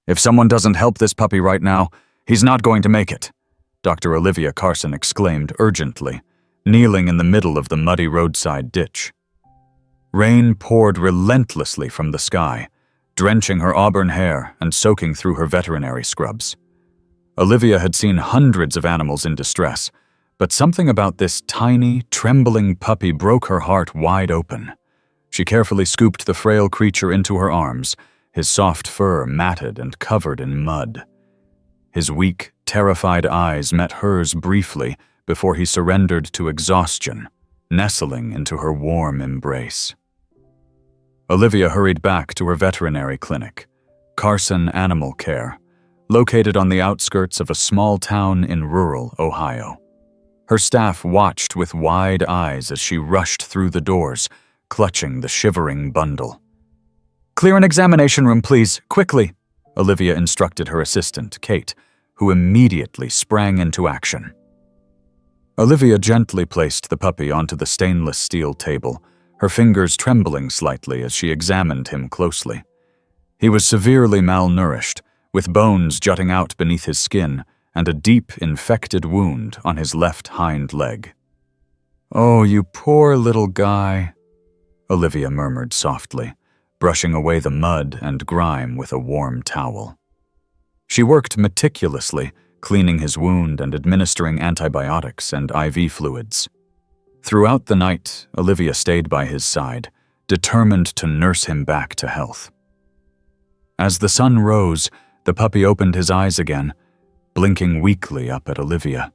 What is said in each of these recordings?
If someone doesn't help this puppy right now, he's not going to make it, Dr. Olivia Carson exclaimed urgently, kneeling in the middle of the muddy roadside ditch. Rain poured relentlessly from the sky, drenching her auburn hair and soaking through her veterinary scrubs. Olivia had seen hundreds of animals in distress, but something about this tiny, trembling puppy broke her heart wide open. She carefully scooped the frail creature into her arms, his soft fur matted and covered in mud. His weak, terrified eyes met hers briefly before he surrendered to exhaustion, nestling into her warm embrace. Olivia hurried back to her veterinary clinic, Carson Animal Care, located on the outskirts of a small town in rural Ohio. Her staff watched with wide eyes as she rushed through the doors, clutching the shivering bundle. "Clear an examination room, please, quickly," Olivia instructed her assistant, Kate, who immediately sprang into action. Olivia gently placed the puppy onto the stainless steel table, her fingers trembling slightly as she examined him closely. He was severely malnourished, with bones jutting out beneath his skin and a deep, infected wound on his left hind leg. "Oh, you poor little guy," Olivia murmured softly, brushing away the mud and grime with a warm towel. She worked meticulously, cleaning his wound and administering antibiotics and IV fluids. Throughout the night, Olivia stayed by his side, determined to nurse him back to health. As the sun rose, the puppy opened his eyes again, blinking weakly up at Olivia.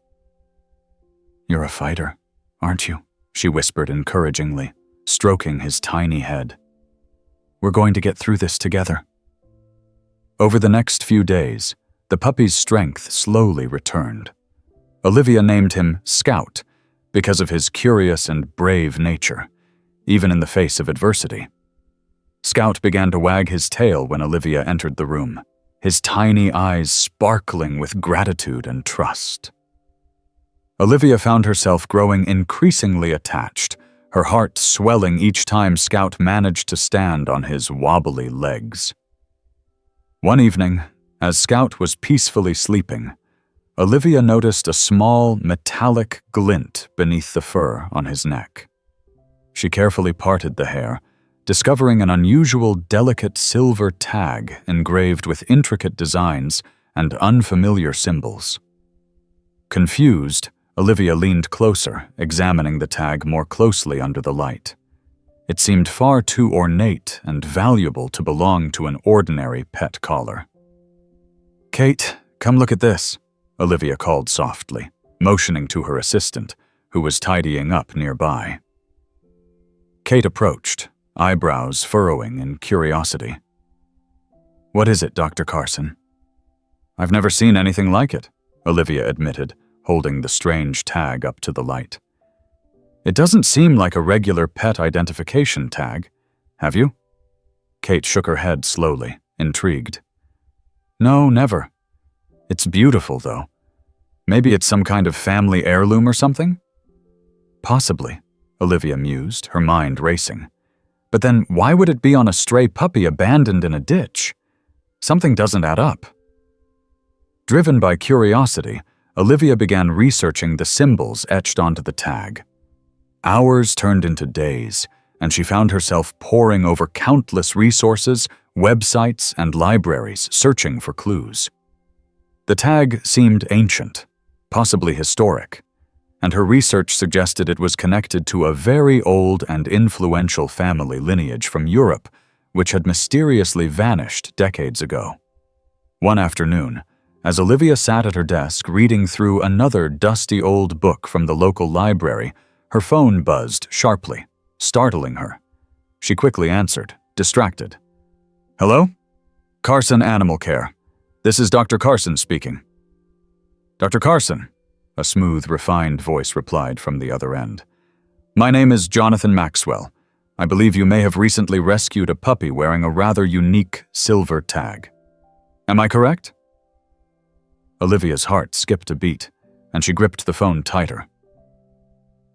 "You're a fighter, aren't you?" she whispered encouragingly, stroking his tiny head. "We're going to get through this together." Over the next few days, the puppy's strength slowly returned. Olivia named him Scout because of his curious and brave nature, even in the face of adversity. Scout began to wag his tail when Olivia entered the room, his tiny eyes sparkling with gratitude and trust. Olivia found herself growing increasingly attached, her heart swelling each time Scout managed to stand on his wobbly legs. One evening, as Scout was peacefully sleeping, Olivia noticed a small, metallic glint beneath the fur on his neck. She carefully parted the hair, discovering an unusual, delicate silver tag engraved with intricate designs and unfamiliar symbols. Confused, Olivia leaned closer, examining the tag more closely under the light. It seemed far too ornate and valuable to belong to an ordinary pet collar. "Kate, come look at this," Olivia called softly, motioning to her assistant, who was tidying up nearby. Kate approached, eyebrows furrowing in curiosity. "What is it, Dr. Carson?" "I've never seen anything like it," Olivia admitted, holding the strange tag up to the light. "It doesn't seem like a regular pet identification tag. Have you?" Kate shook her head slowly, intrigued. "No, never. It's beautiful, though. Maybe it's some kind of family heirloom or something?" "Possibly," Olivia mused, her mind racing. "But then why would it be on a stray puppy abandoned in a ditch? Something doesn't add up." Driven by curiosity, Olivia began researching the symbols etched onto the tag. Hours turned into days, and she found herself poring over countless resources, websites, and libraries searching for clues. The tag seemed ancient, possibly historic, and her research suggested it was connected to a very old and influential family lineage from Europe, which had mysteriously vanished decades ago. One afternoon, as Olivia sat at her desk reading through another dusty old book from the local library, her phone buzzed sharply, startling her. She quickly answered, distracted. "Hello? Carson Animal Care. This is Dr. Carson speaking." "Dr. Carson," a smooth, refined voice replied from the other end. "My name is Jonathan Maxwell. I believe you may have recently rescued a puppy wearing a rather unique silver tag. Am I correct?" Olivia's heart skipped a beat, and she gripped the phone tighter.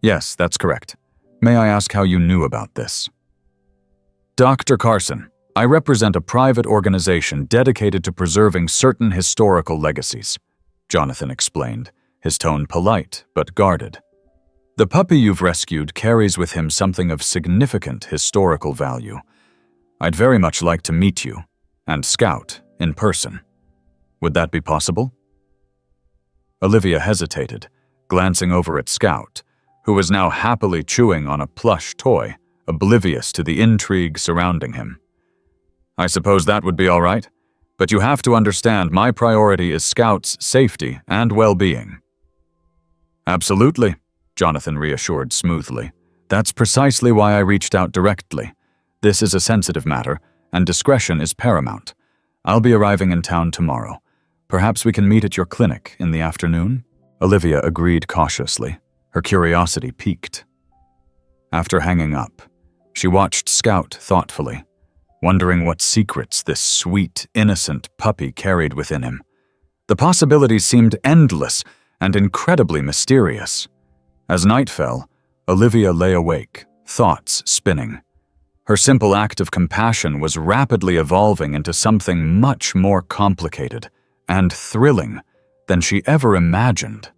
"Yes, that's correct. May I ask how you knew about this?" "Dr. Carson," I represent a private organization dedicated to preserving certain historical legacies, Jonathan explained, his tone polite but guarded. The puppy you've rescued carries with him something of significant historical value. I'd very much like to meet you, and Scout, in person. Would that be possible? Olivia hesitated, glancing over at Scout, who was now happily chewing on a plush toy, oblivious to the intrigue surrounding him. I suppose that would be all right, but you have to understand my priority is Scout's safety and well-being. Absolutely, Jonathan reassured smoothly. That's precisely why I reached out directly. This is a sensitive matter, and discretion is paramount. I'll be arriving in town tomorrow. Perhaps we can meet at your clinic in the afternoon? Olivia agreed cautiously, her curiosity piqued. After hanging up, she watched Scout thoughtfully, wondering what secrets this sweet, innocent puppy carried within him. The possibilities seemed endless and incredibly mysterious. As night fell, Olivia lay awake, thoughts spinning. Her simple act of compassion was rapidly evolving into something much more complicated and thrilling than she ever imagined.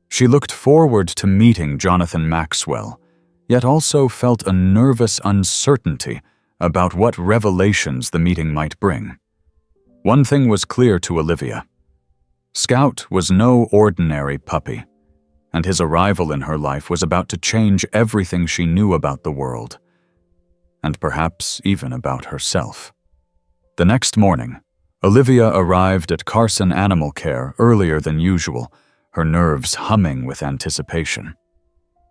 She looked forward to meeting Jonathan Maxwell, yet also felt a nervous uncertainty about what revelations the meeting might bring. One thing was clear to Olivia. Scout was no ordinary puppy, and his arrival in her life was about to change everything she knew about the world, and perhaps even about herself. The next morning, Olivia arrived at Carson Animal Care earlier than usual, her nerves humming with anticipation.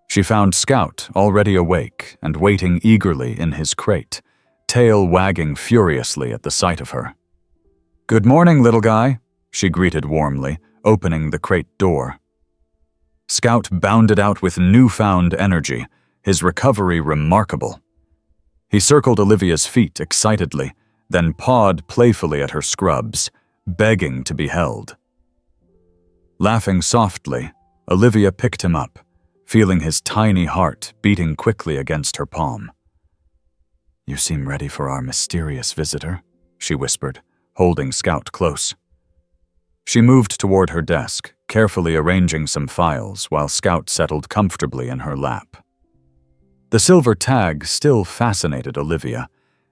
She found Scout already awake and waiting eagerly in his crate, tail wagging furiously at the sight of her. "Good morning, little guy," she greeted warmly, opening the crate door. Scout bounded out with newfound energy, his recovery remarkable. He circled Olivia's feet excitedly, then pawed playfully at her scrubs, begging to be held. Laughing softly, Olivia picked him up, feeling his tiny heart beating quickly against her palm. "You seem ready for our mysterious visitor," she whispered, holding Scout close. She moved toward her desk, carefully arranging some files while Scout settled comfortably in her lap. The silver tag still fascinated Olivia,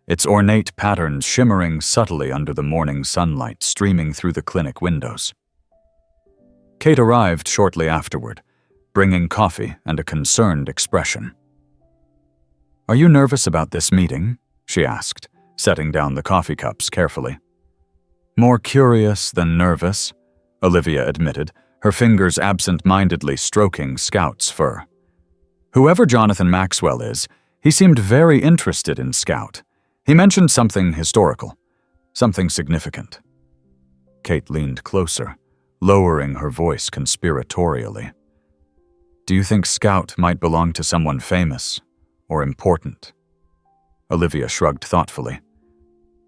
its ornate patterns shimmering subtly under the morning sunlight streaming through the clinic windows. Kate arrived shortly afterward, bringing coffee and a concerned expression. "Are you nervous about this meeting?" she asked, setting down the coffee cups carefully. "More curious than nervous," Olivia admitted, her fingers absent-mindedly stroking Scout's fur. "Whoever Jonathan Maxwell is, he seemed very interested in Scout. He mentioned something historical, something significant." Kate leaned closer, lowering her voice conspiratorially. "Do you think Scout might belong to someone famous or important?" Olivia shrugged thoughtfully.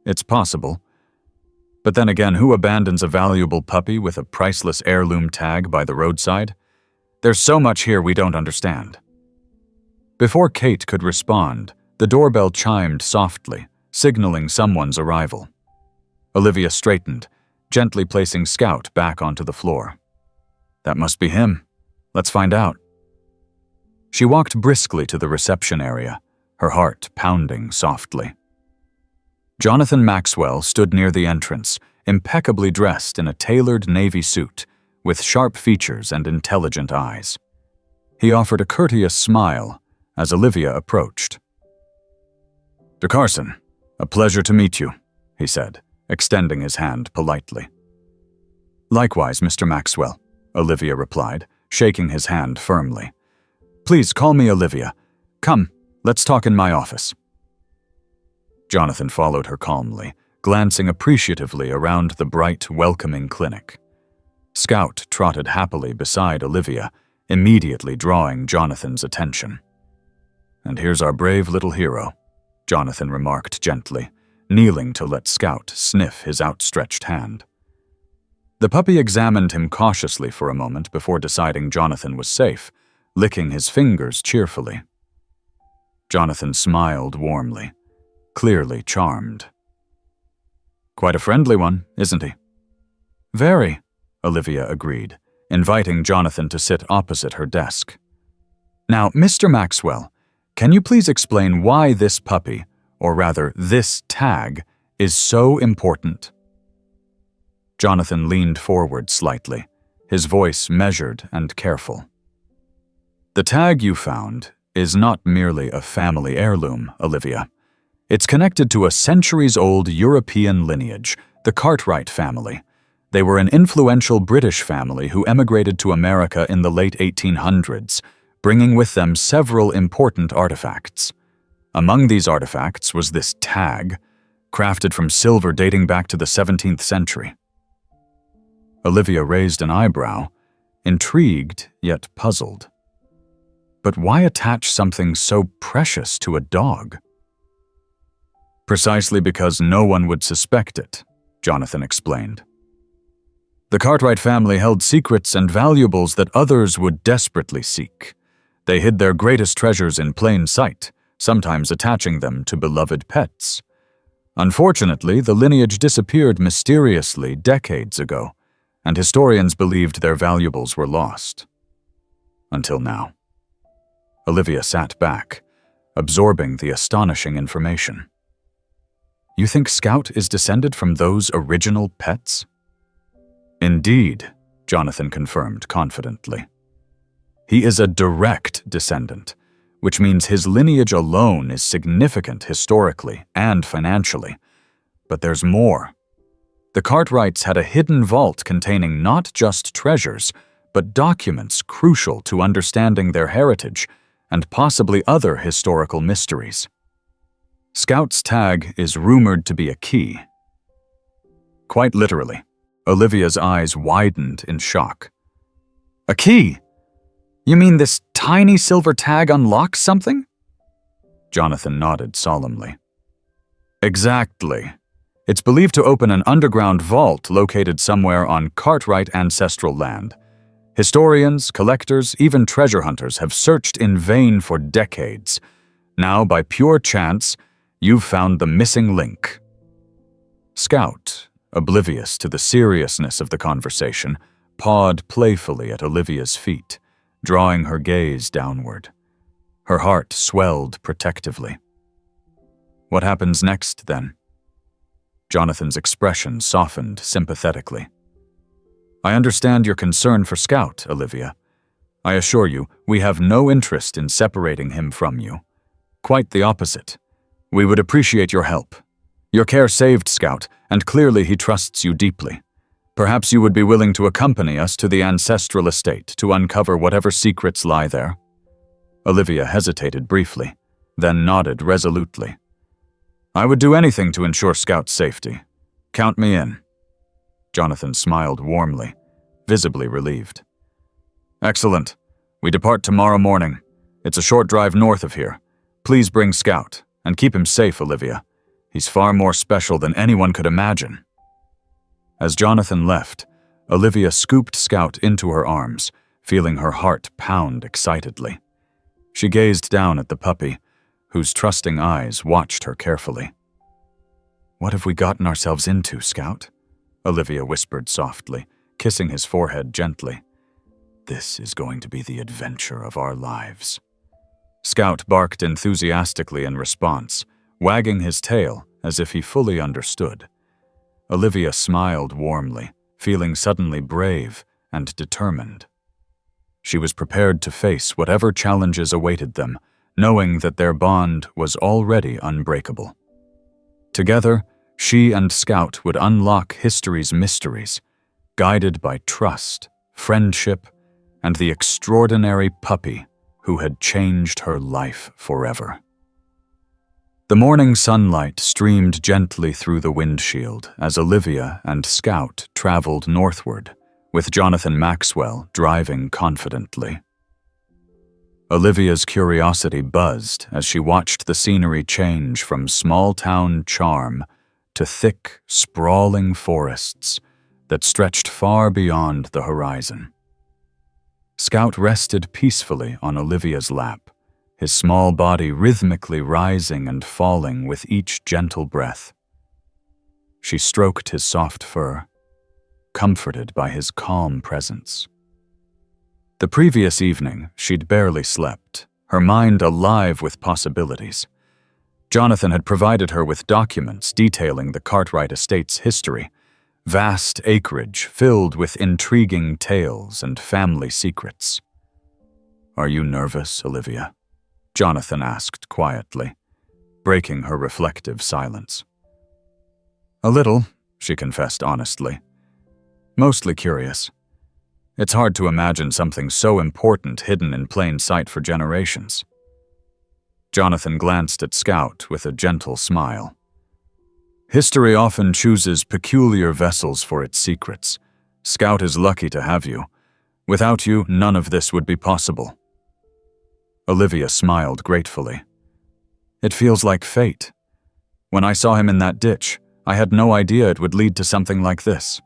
"It's possible. But then again, who abandons a valuable puppy with a priceless heirloom tag by the roadside? There's so much here we don't understand." Before Kate could respond, the doorbell chimed softly, signaling someone's arrival. Olivia straightened, gently placing Scout back onto the floor. "That must be him. Let's find out." She walked briskly to the reception area, her heart pounding softly. Jonathan Maxwell stood near the entrance, impeccably dressed in a tailored navy suit, with sharp features and intelligent eyes. He offered a courteous smile as Olivia approached. "Dr. Carson, a pleasure to meet you," he said, extending his hand politely. "Likewise, Mr. Maxwell," Olivia replied, shaking his hand firmly. "Please call me Olivia. Come, let's talk in my office." Jonathan followed her calmly, glancing appreciatively around the bright, welcoming clinic. Scout trotted happily beside Olivia, immediately drawing Jonathan's attention. "And here's our brave little hero," Jonathan remarked gently, kneeling to let Scout sniff his outstretched hand. The puppy examined him cautiously for a moment before deciding Jonathan was safe, licking his fingers cheerfully. Jonathan smiled warmly, clearly charmed. "Quite a friendly one, isn't he?" "Very," Olivia agreed, inviting Jonathan to sit opposite her desk. "Now, Mr. Maxwell, can you please explain why this puppy, or rather this tag, is so important?" Jonathan leaned forward slightly, his voice measured and careful. "The tag you found is not merely a family heirloom, Olivia. It's connected to a centuries-old European lineage, the Cartwright family. They were an influential British family who emigrated to America in the late 1800s, bringing with them several important artifacts. Among these artifacts was this tag, crafted from silver dating back to the 17th century. Olivia raised an eyebrow, intrigued yet puzzled. But why attach something so precious to a dog? "Precisely because no one would suspect it," Jonathan explained. "The Cartwright family held secrets and valuables that others would desperately seek. They hid their greatest treasures in plain sight, sometimes attaching them to beloved pets. Unfortunately, the lineage disappeared mysteriously decades ago, and historians believed their valuables were lost. Until now." Olivia sat back, absorbing the astonishing information. "You think Scout is descended from those original pets?" "Indeed," Jonathan confirmed confidently. "He is a direct descendant, which means his lineage alone is significant historically and financially. But there's more. The Cartwrights had a hidden vault containing not just treasures, but documents crucial to understanding their heritage and possibly other historical mysteries. Scout's tag is rumored to be a key." Quite literally, Olivia's eyes widened in shock. "A key? You mean this tiny silver tag unlocks something?" Jonathan nodded solemnly. "Exactly. It's believed to open an underground vault located somewhere on Cartwright ancestral land. Historians, collectors, even treasure hunters have searched in vain for decades. Now, by pure chance, you've found the missing link." Scout, oblivious to the seriousness of the conversation, pawed playfully at Olivia's feet, drawing her gaze downward. Her heart swelled protectively. "What happens next, then?" Jonathan's expression softened sympathetically. "I understand your concern for Scout, Olivia. I assure you, we have no interest in separating him from you. Quite the opposite. We would appreciate your help. Your care saved Scout, and clearly he trusts you deeply. Perhaps you would be willing to accompany us to the ancestral estate to uncover whatever secrets lie there." Olivia hesitated briefly, then nodded resolutely. "I would do anything to ensure Scout's safety. Count me in." Jonathan smiled warmly, visibly relieved. "Excellent. We depart tomorrow morning. It's a short drive north of here. Please bring Scout, and keep him safe, Olivia. He's far more special than anyone could imagine." As Jonathan left, Olivia scooped Scout into her arms, feeling her heart pound excitedly. She gazed down at the puppy, whose trusting eyes watched her carefully. "What have we gotten ourselves into, Scout?" Olivia whispered softly, kissing his forehead gently. "This is going to be the adventure of our lives." Scout barked enthusiastically in response, wagging his tail as if he fully understood. Olivia smiled warmly, feeling suddenly brave and determined. She was prepared to face whatever challenges awaited them, knowing that their bond was already unbreakable. Together, she and Scout would unlock history's mysteries, guided by trust, friendship, and the extraordinary puppy who had changed her life forever. The morning sunlight streamed gently through the windshield as Olivia and Scout traveled northward, with Jonathan Maxwell driving confidently. Olivia's curiosity buzzed as she watched the scenery change from small-town charm to thick, sprawling forests that stretched far beyond the horizon. Scout rested peacefully on Olivia's lap, his small body rhythmically rising and falling with each gentle breath. She stroked his soft fur, comforted by his calm presence. The previous evening, she'd barely slept, her mind alive with possibilities. Jonathan had provided her with documents detailing the Cartwright estate's history, vast acreage filled with intriguing tales and family secrets. "Are you nervous, Olivia?" Jonathan asked quietly, breaking her reflective silence. "A little," she confessed honestly. "Mostly curious. It's hard to imagine something so important hidden in plain sight for generations." Jonathan glanced at Scout with a gentle smile. "History often chooses peculiar vessels for its secrets. Scout is lucky to have you. Without you, none of this would be possible." Olivia smiled gratefully. "It feels like fate. When I saw him in that ditch, I had no idea it would lead to something like this."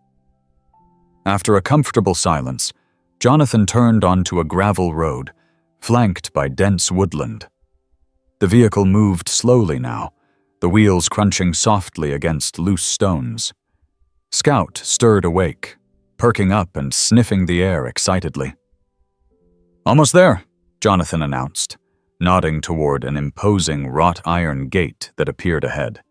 After a comfortable silence, Jonathan turned onto a gravel road, flanked by dense woodland. The vehicle moved slowly now, the wheels crunching softly against loose stones. Scout stirred awake, perking up and sniffing the air excitedly. "Almost there," Jonathan announced, nodding toward an imposing wrought iron gate that appeared ahead.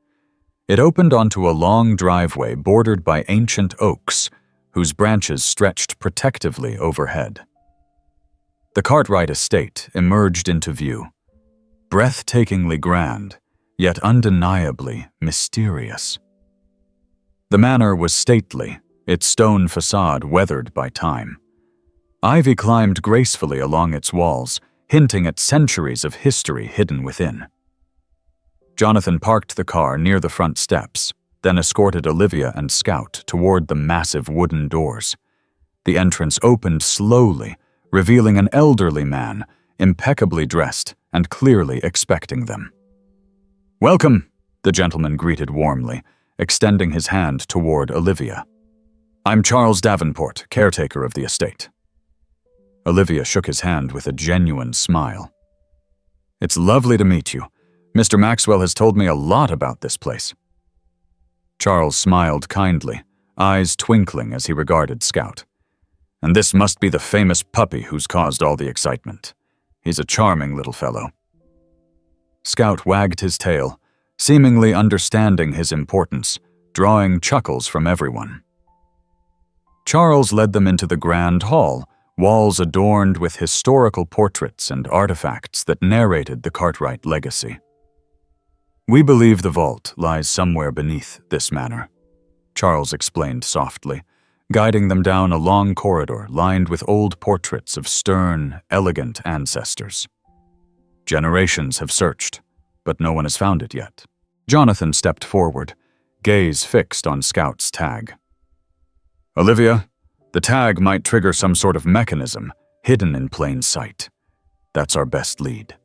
It opened onto a long driveway bordered by ancient oaks, whose branches stretched protectively overhead. The Cartwright estate emerged into view, breathtakingly grand, yet undeniably mysterious. The manor was stately, its stone facade weathered by time. Ivy climbed gracefully along its walls, hinting at centuries of history hidden within. Jonathan parked the car near the front steps, then escorted Olivia and Scout toward the massive wooden doors. The entrance opened slowly, revealing an elderly man, impeccably dressed and clearly expecting them. "Welcome," the gentleman greeted warmly, extending his hand toward Olivia. "I'm Charles Davenport, caretaker of the estate." Olivia shook his hand with a genuine smile. "It's lovely to meet you. Mr. Maxwell has told me a lot about this place." Charles smiled kindly, eyes twinkling as he regarded Scout. "And this must be the famous puppy who's caused all the excitement. He's a charming little fellow." Scout wagged his tail, seemingly understanding his importance, drawing chuckles from everyone. Charles led them into the grand hall, walls adorned with historical portraits and artifacts that narrated the Cartwright legacy. "We believe the vault lies somewhere beneath this manor," Charles explained softly, guiding them down a long corridor lined with old portraits of stern, elegant ancestors. "Generations have searched, but no one has found it yet." Jonathan stepped forward, gaze fixed on Scout's tag. "Olivia, the tag might trigger some sort of mechanism hidden in plain sight. That's our best lead."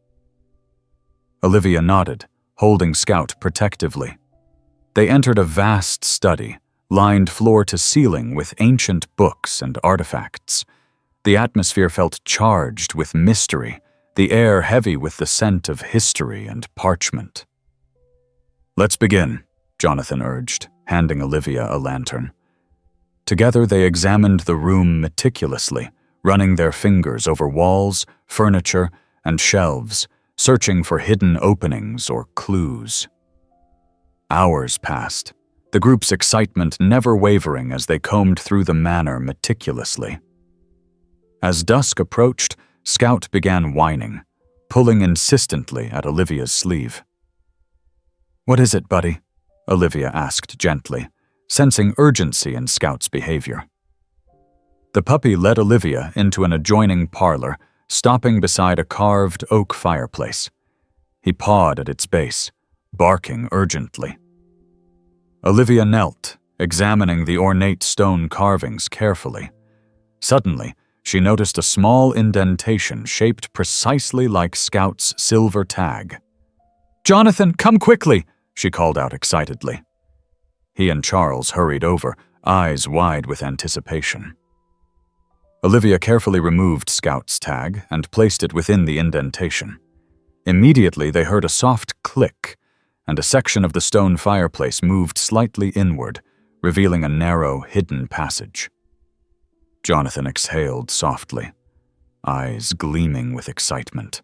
Olivia nodded, holding Scout protectively. They entered a vast study, lined floor to ceiling with ancient books and artifacts. The atmosphere felt charged with mystery, the air heavy with the scent of history and parchment. "Let's begin," Jonathan urged, handing Olivia a lantern. Together they examined the room meticulously, running their fingers over walls, furniture, and shelves, searching for hidden openings or clues. Hours passed, the group's excitement never wavering as they combed through the manor meticulously. As dusk approached, Scout began whining, pulling insistently at Olivia's sleeve. "What is it, buddy?" Olivia asked gently, sensing urgency in Scout's behavior. The puppy led Olivia into an adjoining parlor, stopping beside a carved oak fireplace. He pawed at its base, barking urgently. Olivia knelt, examining the ornate stone carvings carefully. Suddenly, she noticed a small indentation shaped precisely like Scout's silver tag. "Jonathan, come quickly!" she called out excitedly. He and Charles hurried over, eyes wide with anticipation. Olivia carefully removed Scout's tag and placed it within the indentation. Immediately they heard a soft click, and a section of the stone fireplace moved slightly inward, revealing a narrow, hidden passage. Jonathan exhaled softly, eyes gleaming with excitement.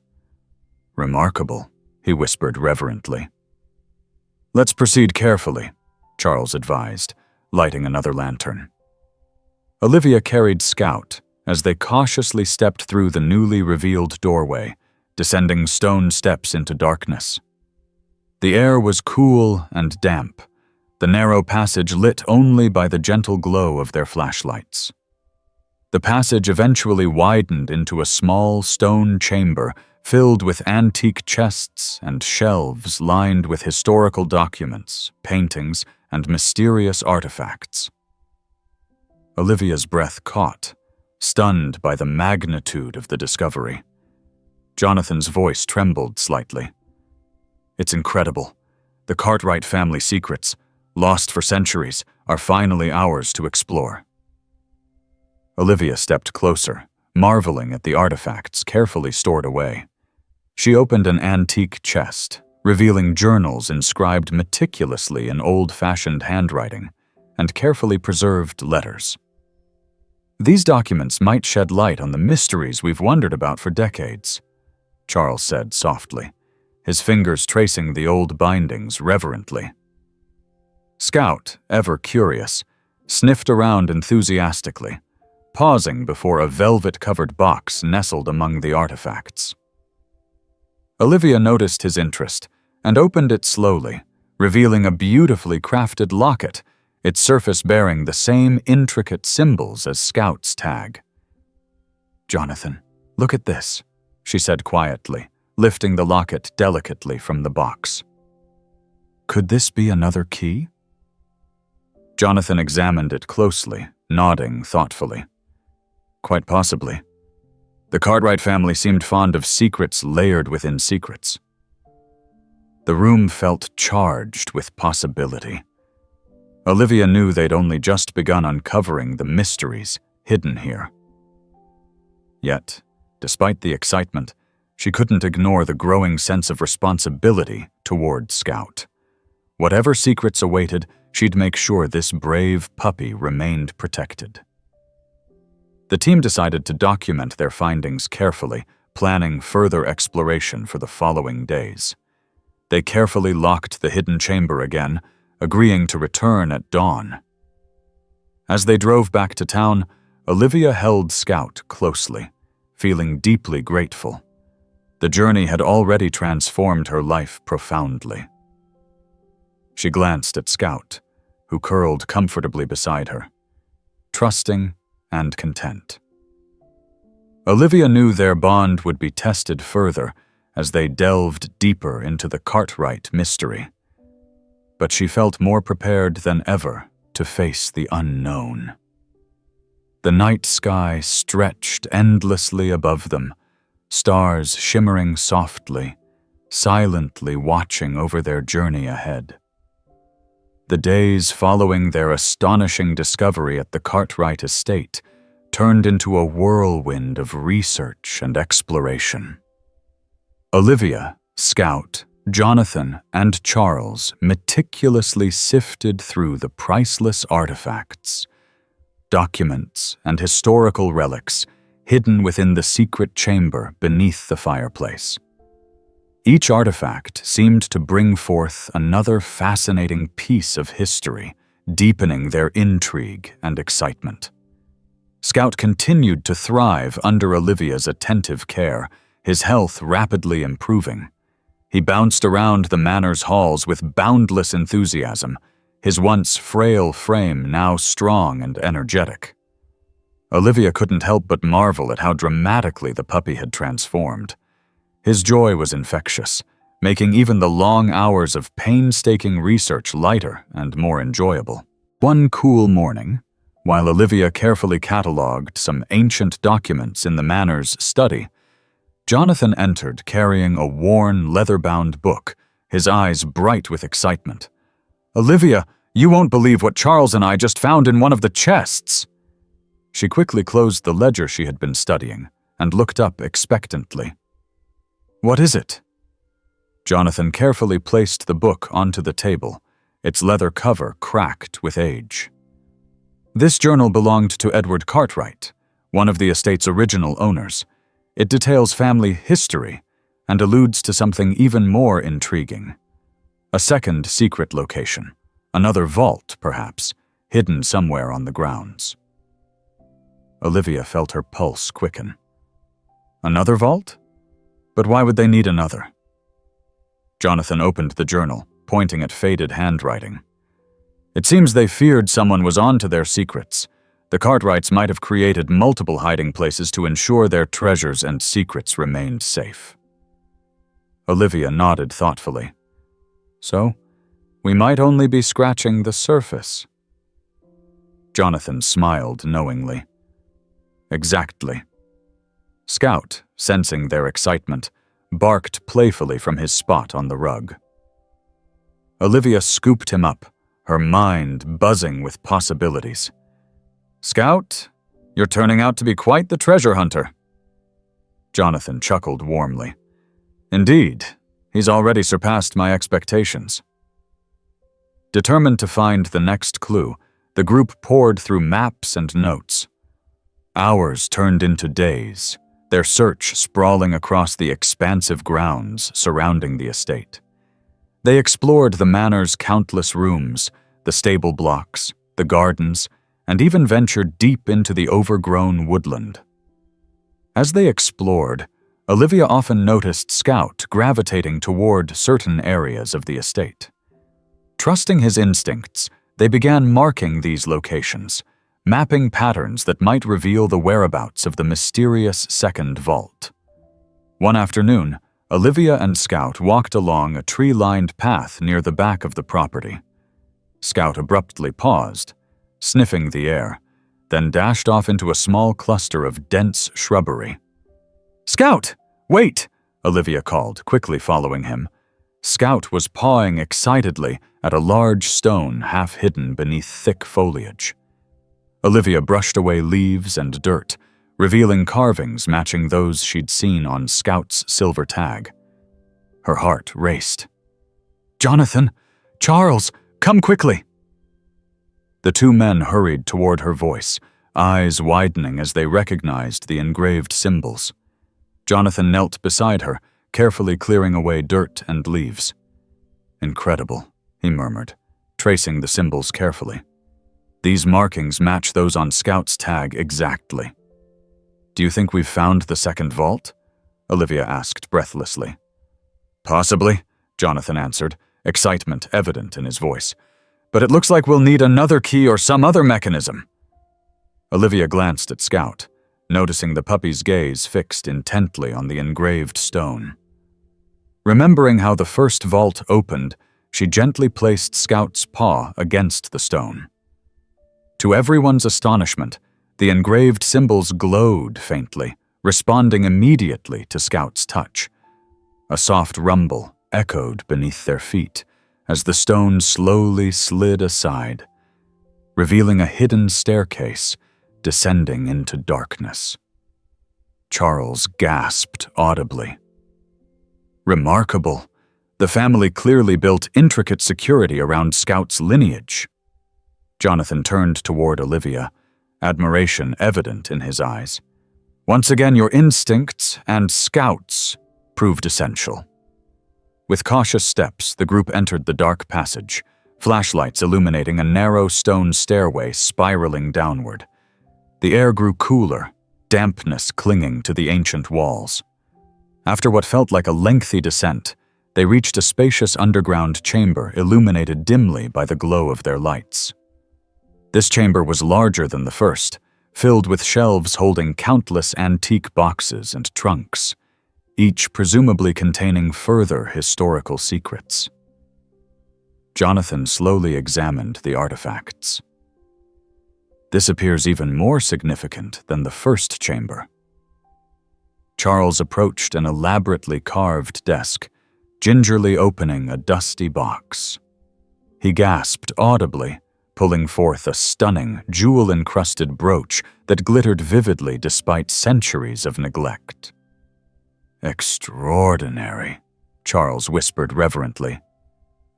"Remarkable," he whispered reverently. "Let's proceed carefully," Charles advised, lighting another lantern. Olivia carried Scout as they cautiously stepped through the newly revealed doorway, descending stone steps into darkness. The air was cool and damp, the narrow passage lit only by the gentle glow of their flashlights. The passage eventually widened into a small stone chamber filled with antique chests and shelves lined with historical documents, paintings, and mysterious artifacts. Olivia's breath caught, stunned by the magnitude of the discovery. Jonathan's voice trembled slightly. "It's incredible. The Cartwright family secrets, lost for centuries, are finally ours to explore." Olivia stepped closer, marveling at the artifacts carefully stored away. She opened an antique chest, revealing journals inscribed meticulously in old-fashioned handwriting and carefully preserved letters. "These documents might shed light on the mysteries we've wondered about for decades," Charles said softly, his fingers tracing the old bindings reverently. Scout, ever curious, sniffed around enthusiastically, pausing before a velvet-covered box nestled among the artifacts. Olivia noticed his interest and opened it slowly, revealing a beautifully crafted locket, its surface bearing the same intricate symbols as Scout's tag. "Jonathan, look at this," she said quietly, lifting the locket delicately from the box. "Could this be another key?" Jonathan examined it closely, nodding thoughtfully. "Quite possibly. The Cartwright family seemed fond of secrets layered within secrets." The room felt charged with possibility. Olivia knew they'd only just begun uncovering the mysteries hidden here. Yet, despite the excitement, she couldn't ignore the growing sense of responsibility toward Scout. Whatever secrets awaited, she'd make sure this brave puppy remained protected. The team decided to document their findings carefully, planning further exploration for the following days. They carefully locked the hidden chamber again, agreeing to return at dawn. As they drove back to town, Olivia held Scout closely, feeling deeply grateful. The journey had already transformed her life profoundly. She glanced at Scout, who curled comfortably beside her, trusting and content. Olivia knew their bond would be tested further as they delved deeper into the Cartwright mystery. But she felt more prepared than ever to face the unknown. The night sky stretched endlessly above them, stars shimmering softly, silently watching over their journey ahead. The days following their astonishing discovery at the Cartwright estate turned into a whirlwind of research and exploration. Olivia, Scout, Jonathan, and Charles meticulously sifted through the priceless artifacts, documents, and historical relics hidden within the secret chamber beneath the fireplace. Each artifact seemed to bring forth another fascinating piece of history, deepening their intrigue and excitement. Scout continued to thrive under Olivia's attentive care, his health rapidly improving. He bounced around the manor's halls with boundless enthusiasm, his once frail frame now strong and energetic. Olivia couldn't help but marvel at how dramatically the puppy had transformed. His joy was infectious, making even the long hours of painstaking research lighter and more enjoyable. One cool morning, while Olivia carefully catalogued some ancient documents in the manor's study, Jonathan entered carrying a worn, leather-bound book, his eyes bright with excitement. "Olivia, you won't believe what Charles and I just found in one of the chests." She quickly closed the ledger she had been studying and looked up expectantly. "What is it?" Jonathan carefully placed the book onto the table, its leather cover cracked with age. This journal belonged to Edward Cartwright, one of the estate's original owners. It details family history and alludes to something even more intriguing. A second secret location, another vault, perhaps, hidden somewhere on the grounds. Olivia felt her pulse quicken. Another vault? But why would they need another? Jonathan opened the journal, pointing at faded handwriting. It seems they feared someone was onto their secrets. The Cartwrights might have created multiple hiding places to ensure their treasures and secrets remained safe. Olivia nodded thoughtfully. So, we might only be scratching the surface. Jonathan smiled knowingly. Exactly. Scout, sensing their excitement, barked playfully from his spot on the rug. Olivia scooped him up, her mind buzzing with possibilities. Scout, you're turning out to be quite the treasure hunter. Jonathan chuckled warmly. Indeed, he's already surpassed my expectations. Determined to find the next clue, the group poured through maps and notes. Hours turned into days, their search sprawling across the expansive grounds surrounding the estate. They explored the manor's countless rooms, the stable blocks, the gardens, and even ventured deep into the overgrown woodland. As they explored, Olivia often noticed Scout gravitating toward certain areas of the estate. Trusting his instincts, they began marking these locations, mapping patterns that might reveal the whereabouts of the mysterious second vault. One afternoon, Olivia and Scout walked along a tree-lined path near the back of the property. Scout abruptly paused, sniffing the air, then dashed off into a small cluster of dense shrubbery. "Scout! Wait!" Olivia called, quickly following him. Scout was pawing excitedly at a large stone half hidden beneath thick foliage. Olivia brushed away leaves and dirt, revealing carvings matching those she'd seen on Scout's silver tag. Her heart raced. "Jonathan! Charles! Come quickly!" The two men hurried toward her voice, eyes widening as they recognized the engraved symbols. Jonathan knelt beside her, carefully clearing away dirt and leaves. "Incredible," he murmured, tracing the symbols carefully. "These markings match those on Scout's tag exactly." "Do you think we've found the second vault?" Olivia asked breathlessly. "Possibly," Jonathan answered, excitement evident in his voice. "But it looks like we'll need another key or some other mechanism." Olivia glanced at Scout, noticing the puppy's gaze fixed intently on the engraved stone. Remembering how the first vault opened, she gently placed Scout's paw against the stone. To everyone's astonishment, the engraved symbols glowed faintly, responding immediately to Scout's touch. A soft rumble echoed beneath their feet as the stone slowly slid aside, revealing a hidden staircase descending into darkness. Charles gasped audibly. Remarkable. The family clearly built intricate security around Scout's lineage. Jonathan turned toward Olivia, admiration evident in his eyes. Once again, your instincts and Scout's proved essential. With cautious steps, the group entered the dark passage, flashlights illuminating a narrow stone stairway spiraling downward. The air grew cooler, dampness clinging to the ancient walls. After what felt like a lengthy descent, they reached a spacious underground chamber illuminated dimly by the glow of their lights. This chamber was larger than the first, filled with shelves holding countless antique boxes and trunks, each presumably containing further historical secrets. Jonathan slowly examined the artifacts. This appears even more significant than the first chamber. Charles approached an elaborately carved desk, gingerly opening a dusty box. He gasped audibly, pulling forth a stunning, jewel-encrusted brooch that glittered vividly despite centuries of neglect. Extraordinary, Charles whispered reverently.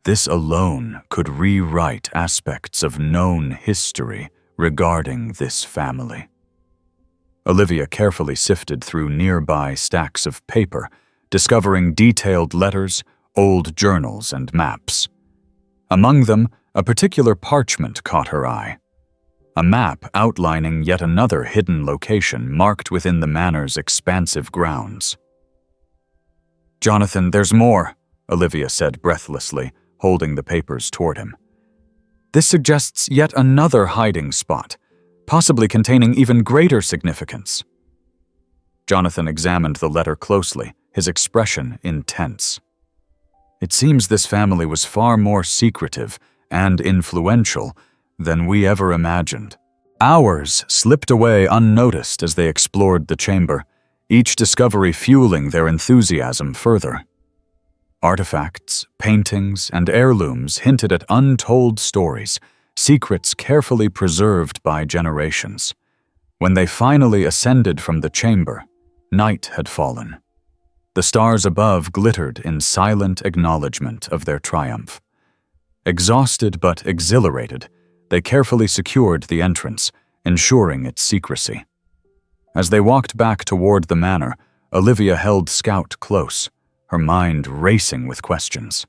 This alone could rewrite aspects of known history regarding this family. Olivia carefully sifted through nearby stacks of paper, discovering detailed letters, old journals, and maps. Among them, a particular parchment caught her eye. A map outlining yet another hidden location marked within the manor's expansive grounds. "Jonathan, there's more," Olivia said breathlessly, holding the papers toward him. "This suggests yet another hiding spot, possibly containing even greater significance." Jonathan examined the letter closely, his expression intense. "It seems this family was far more secretive and influential than we ever imagined." Hours slipped away unnoticed as they explored the chamber, each discovery fueling their enthusiasm further. Artifacts, paintings, and heirlooms hinted at untold stories, secrets carefully preserved by generations. When they finally ascended from the chamber, night had fallen. The stars above glittered in silent acknowledgement of their triumph. Exhausted but exhilarated, they carefully secured the entrance, ensuring its secrecy. As they walked back toward the manor, Olivia held Scout close, her mind racing with questions.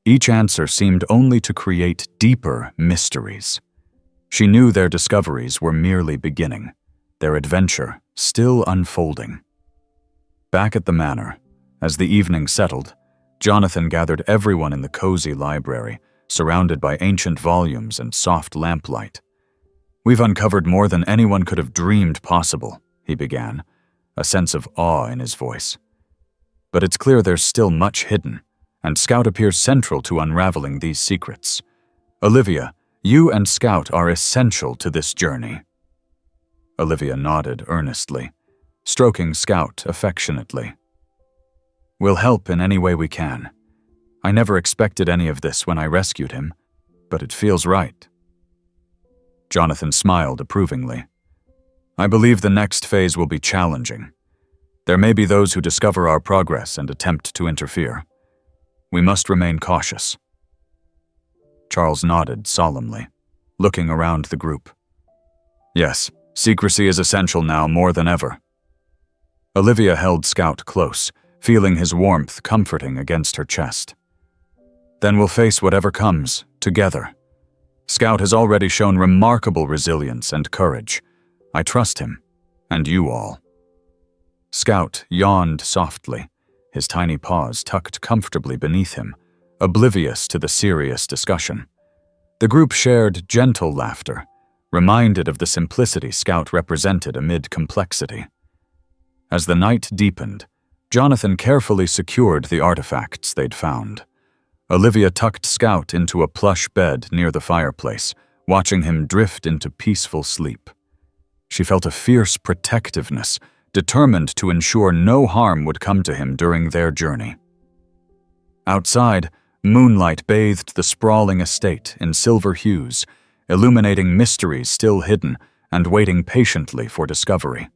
Each answer seemed only to create deeper mysteries. She knew their discoveries were merely beginning, their adventure still unfolding. Back at the manor, as the evening settled, Jonathan gathered everyone in the cozy library, surrounded by ancient volumes and soft lamplight. "We've uncovered more than anyone could have dreamed possible," he began, a sense of awe in his voice. "But it's clear there's still much hidden, and Scout appears central to unraveling these secrets. Olivia, you and Scout are essential to this journey." Olivia nodded earnestly, stroking Scout affectionately. "We'll help in any way we can. I never expected any of this when I rescued him, but it feels right." Jonathan smiled approvingly. "I believe the next phase will be challenging. There may be those who discover our progress and attempt to interfere. We must remain cautious." Charles nodded solemnly, looking around the group. "Yes, secrecy is essential now more than ever." Olivia held Scout close, feeling his warmth comforting against her chest. "Then we'll face whatever comes, together. Scout has already shown remarkable resilience and courage. I trust him, and you all." Scout yawned softly, his tiny paws tucked comfortably beneath him, oblivious to the serious discussion. The group shared gentle laughter, reminded of the simplicity Scout represented amid complexity. As the night deepened, Jonathan carefully secured the artifacts they'd found. Olivia tucked Scout into a plush bed near the fireplace, watching him drift into peaceful sleep. She felt a fierce protectiveness, determined to ensure no harm would come to him during their journey. Outside, moonlight bathed the sprawling estate in silver hues, illuminating mysteries still hidden and waiting patiently for discovery.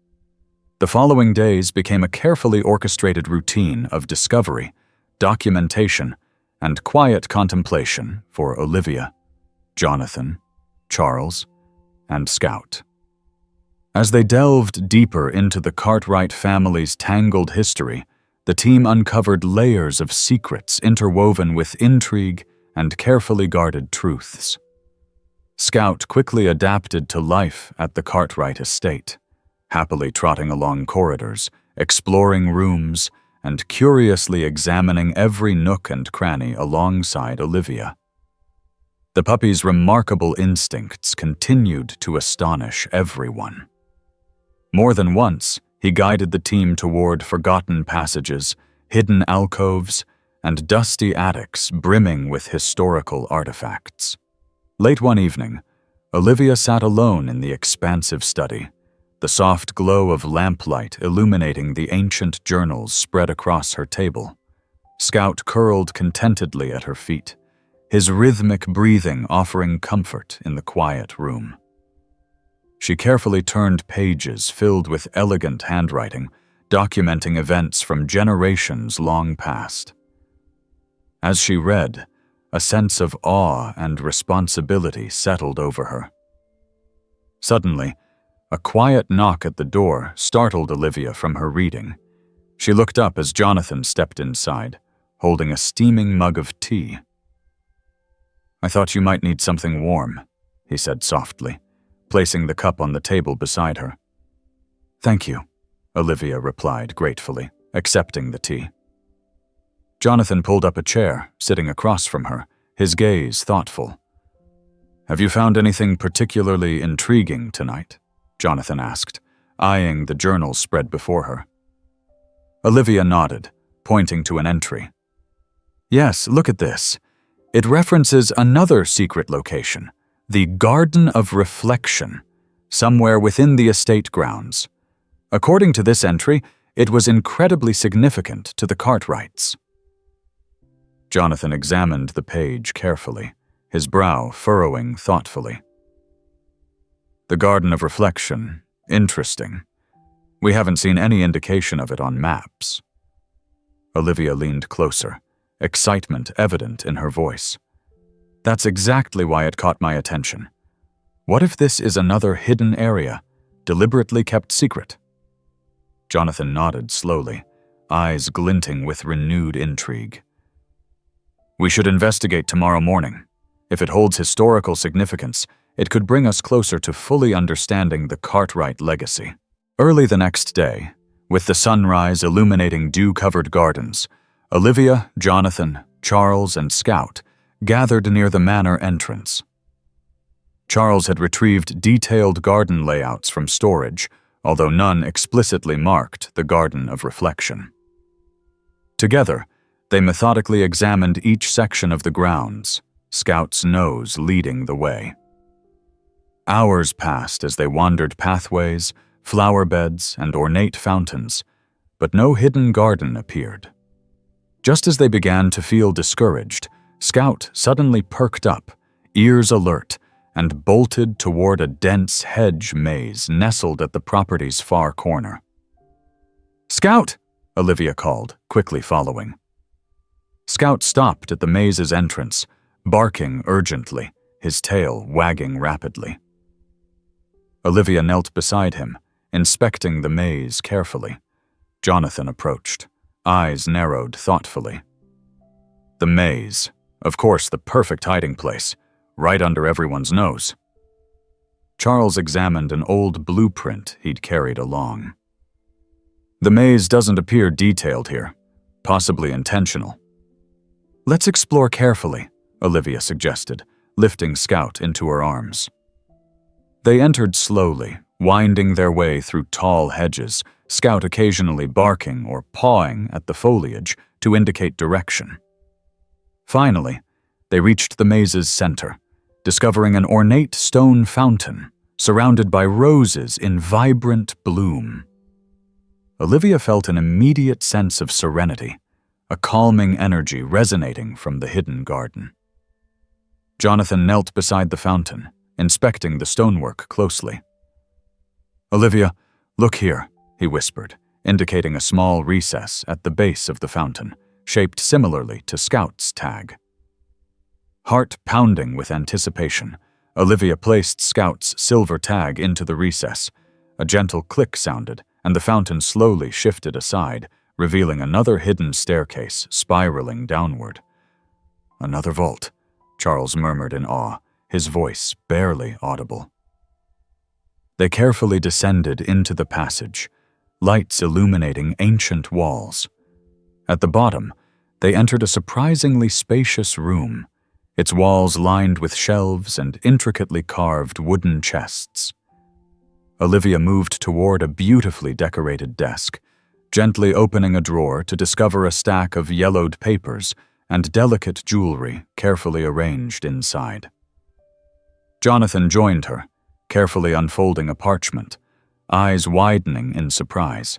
The following days became a carefully orchestrated routine of discovery, documentation, and quiet contemplation for Olivia, Jonathan, Charles, and Scout. As they delved deeper into the Cartwright family's tangled history, the team uncovered layers of secrets interwoven with intrigue and carefully guarded truths. Scout quickly adapted to life at the Cartwright estate, happily trotting along corridors, exploring rooms, and curiously examining every nook and cranny alongside Olivia. The puppy's remarkable instincts continued to astonish everyone. More than once, he guided the team toward forgotten passages, hidden alcoves, and dusty attics brimming with historical artifacts. Late one evening, Olivia sat alone in the expansive study, the soft glow of lamplight illuminating the ancient journals spread across her table. Scout curled contentedly at her feet, his rhythmic breathing offering comfort in the quiet room. She carefully turned pages filled with elegant handwriting, documenting events from generations long past. As she read, a sense of awe and responsibility settled over her. Suddenly, a quiet knock at the door startled Olivia from her reading. She looked up as Jonathan stepped inside, holding a steaming mug of tea. "I thought you might need something warm," he said softly, placing the cup on the table beside her. "Thank you," Olivia replied gratefully, accepting the tea. Jonathan pulled up a chair, sitting across from her, his gaze thoughtful. "Have you found anything particularly intriguing tonight?" Jonathan asked, eyeing the journal spread before her. Olivia nodded, pointing to an entry. "Yes, look at this. It references another secret location, the Garden of Reflection, somewhere within the estate grounds. According to this entry, it was incredibly significant to the Cartwrights." Jonathan examined the page carefully, his brow furrowing thoughtfully. "The Garden of Reflection. Interesting. We haven't seen any indication of it on maps." Olivia leaned closer, excitement evident in her voice. "That's exactly why it caught my attention. What if this is another hidden area, deliberately kept secret?" Jonathan nodded slowly, eyes glinting with renewed intrigue. "We should investigate tomorrow morning. If it holds historical significance, it could bring us closer to fully understanding the Cartwright legacy." Early the next day, with the sunrise illuminating dew-covered gardens, Olivia, Jonathan, Charles, and Scout gathered near the manor entrance. Charles had retrieved detailed garden layouts from storage, although none explicitly marked the Garden of Reflection. Together, they methodically examined each section of the grounds, Scout's nose leading the way. Hours passed as they wandered pathways, flower beds, and ornate fountains, but no hidden garden appeared. Just as they began to feel discouraged, Scout suddenly perked up, ears alert, and bolted toward a dense hedge maze nestled at the property's far corner. "Scout!" Olivia called, quickly following. Scout stopped at the maze's entrance, barking urgently, his tail wagging rapidly. Olivia knelt beside him, inspecting the maze carefully. Jonathan approached, eyes narrowed thoughtfully. The maze, of course the perfect hiding place, right under everyone's nose. Charles examined an old blueprint he'd carried along. "The maze doesn't appear detailed here, possibly intentional." "Let's explore carefully," Olivia suggested, lifting Scout into her arms. They entered slowly, winding their way through tall hedges, Scout occasionally barking or pawing at the foliage to indicate direction. Finally, they reached the maze's center, discovering an ornate stone fountain surrounded by roses in vibrant bloom. Olivia felt an immediate sense of serenity, a calming energy resonating from the hidden garden. Jonathan knelt beside the fountain, inspecting the stonework closely. "Olivia, look here," he whispered, indicating a small recess at the base of the fountain, shaped similarly to Scout's tag. Heart pounding with anticipation, Olivia placed Scout's silver tag into the recess. A gentle click sounded, and the fountain slowly shifted aside, revealing another hidden staircase spiraling downward. "Another vault," Charles murmured in awe, his voice barely audible. They carefully descended into the passage, lights illuminating ancient walls. At the bottom, they entered a surprisingly spacious room, its walls lined with shelves and intricately carved wooden chests. Olivia moved toward a beautifully decorated desk, gently opening a drawer to discover a stack of yellowed papers and delicate jewelry carefully arranged inside. Jonathan joined her, carefully unfolding a parchment, eyes widening in surprise.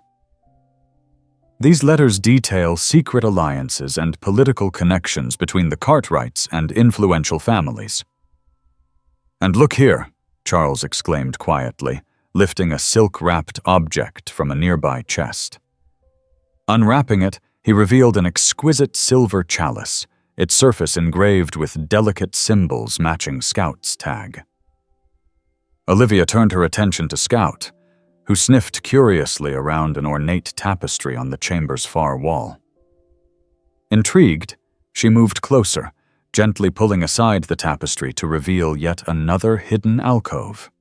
These letters detail secret alliances and political connections between the Cartwrights and influential families. "And look here," Charles exclaimed quietly, lifting a silk-wrapped object from a nearby chest. Unwrapping it, he revealed an exquisite silver chalice, its surface engraved with delicate symbols matching Scout's tag. Olivia turned her attention to Scout, who sniffed curiously around an ornate tapestry on the chamber's far wall. Intrigued, she moved closer, gently pulling aside the tapestry to reveal yet another hidden alcove.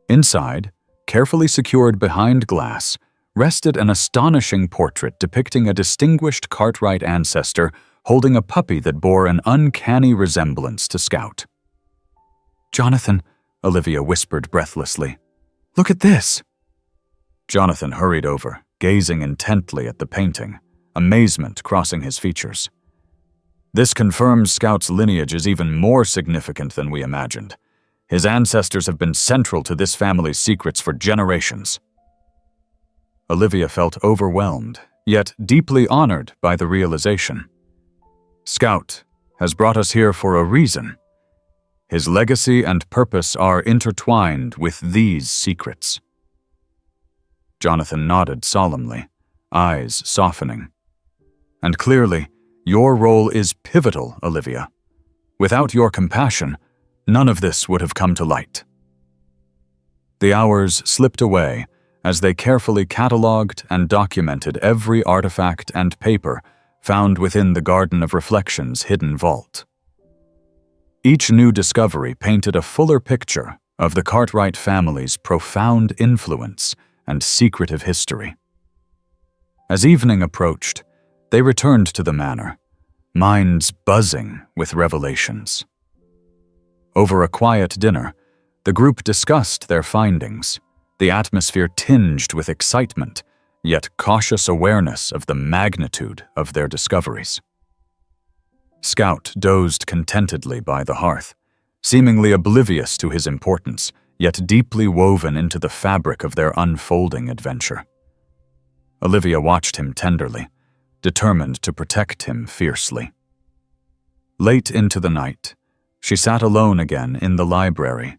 Inside, carefully secured behind glass, rested an astonishing portrait depicting a distinguished Cartwright ancestor holding a puppy that bore an uncanny resemblance to Scout. "Jonathan," Olivia whispered breathlessly, "look at this." Jonathan hurried over, gazing intently at the painting, amazement crossing his features. "This confirms Scout's lineage is even more significant than we imagined. His ancestors have been central to this family's secrets for generations." Olivia felt overwhelmed, yet deeply honored by the realization. Scout has brought us here for a reason. His legacy and purpose are intertwined with these secrets. Jonathan nodded solemnly, eyes softening. "And clearly, your role is pivotal, Olivia. Without your compassion, none of this would have come to light." The hours slipped away as they carefully catalogued and documented every artifact and paper found within the Garden of Reflection's hidden vault. Each new discovery painted a fuller picture of the Cartwright family's profound influence and secretive history. As evening approached, they returned to the manor, minds buzzing with revelations. Over a quiet dinner, the group discussed their findings, the atmosphere tinged with excitement, yet cautious awareness of the magnitude of their discoveries. Scout dozed contentedly by the hearth, seemingly oblivious to his importance, yet deeply woven into the fabric of their unfolding adventure. Olivia watched him tenderly, determined to protect him fiercely. Late into the night, she sat alone again in the library,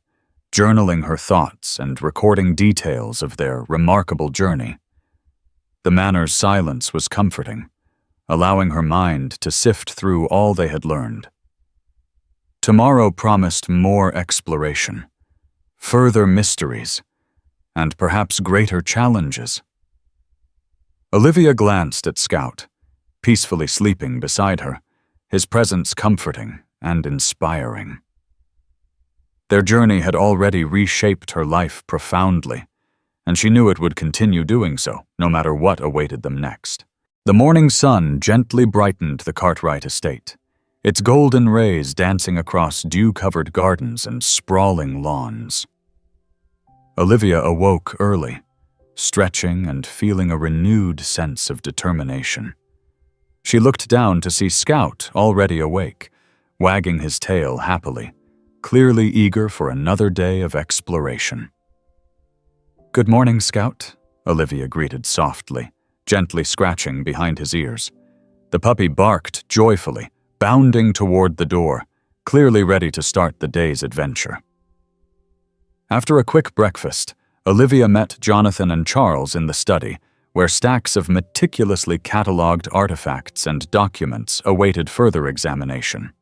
journaling her thoughts and recording details of their remarkable journey. The manor's silence was comforting, allowing her mind to sift through all they had learned. Tomorrow promised more exploration, further mysteries, and perhaps greater challenges. Olivia glanced at Scout, peacefully sleeping beside her, his presence comforting and inspiring. Their journey had already reshaped her life profoundly, and she knew it would continue doing so, no matter what awaited them next. The morning sun gently brightened the Cartwright estate, its golden rays dancing across dew-covered gardens and sprawling lawns. Olivia awoke early, stretching and feeling a renewed sense of determination. She looked down to see Scout already awake, wagging his tail happily, clearly eager for another day of exploration. "Good morning, Scout," Olivia greeted softly, gently scratching behind his ears. The puppy barked joyfully, bounding toward the door, clearly ready to start the day's adventure. After a quick breakfast, Olivia met Jonathan and Charles in the study, where stacks of meticulously catalogued artifacts and documents awaited further examination.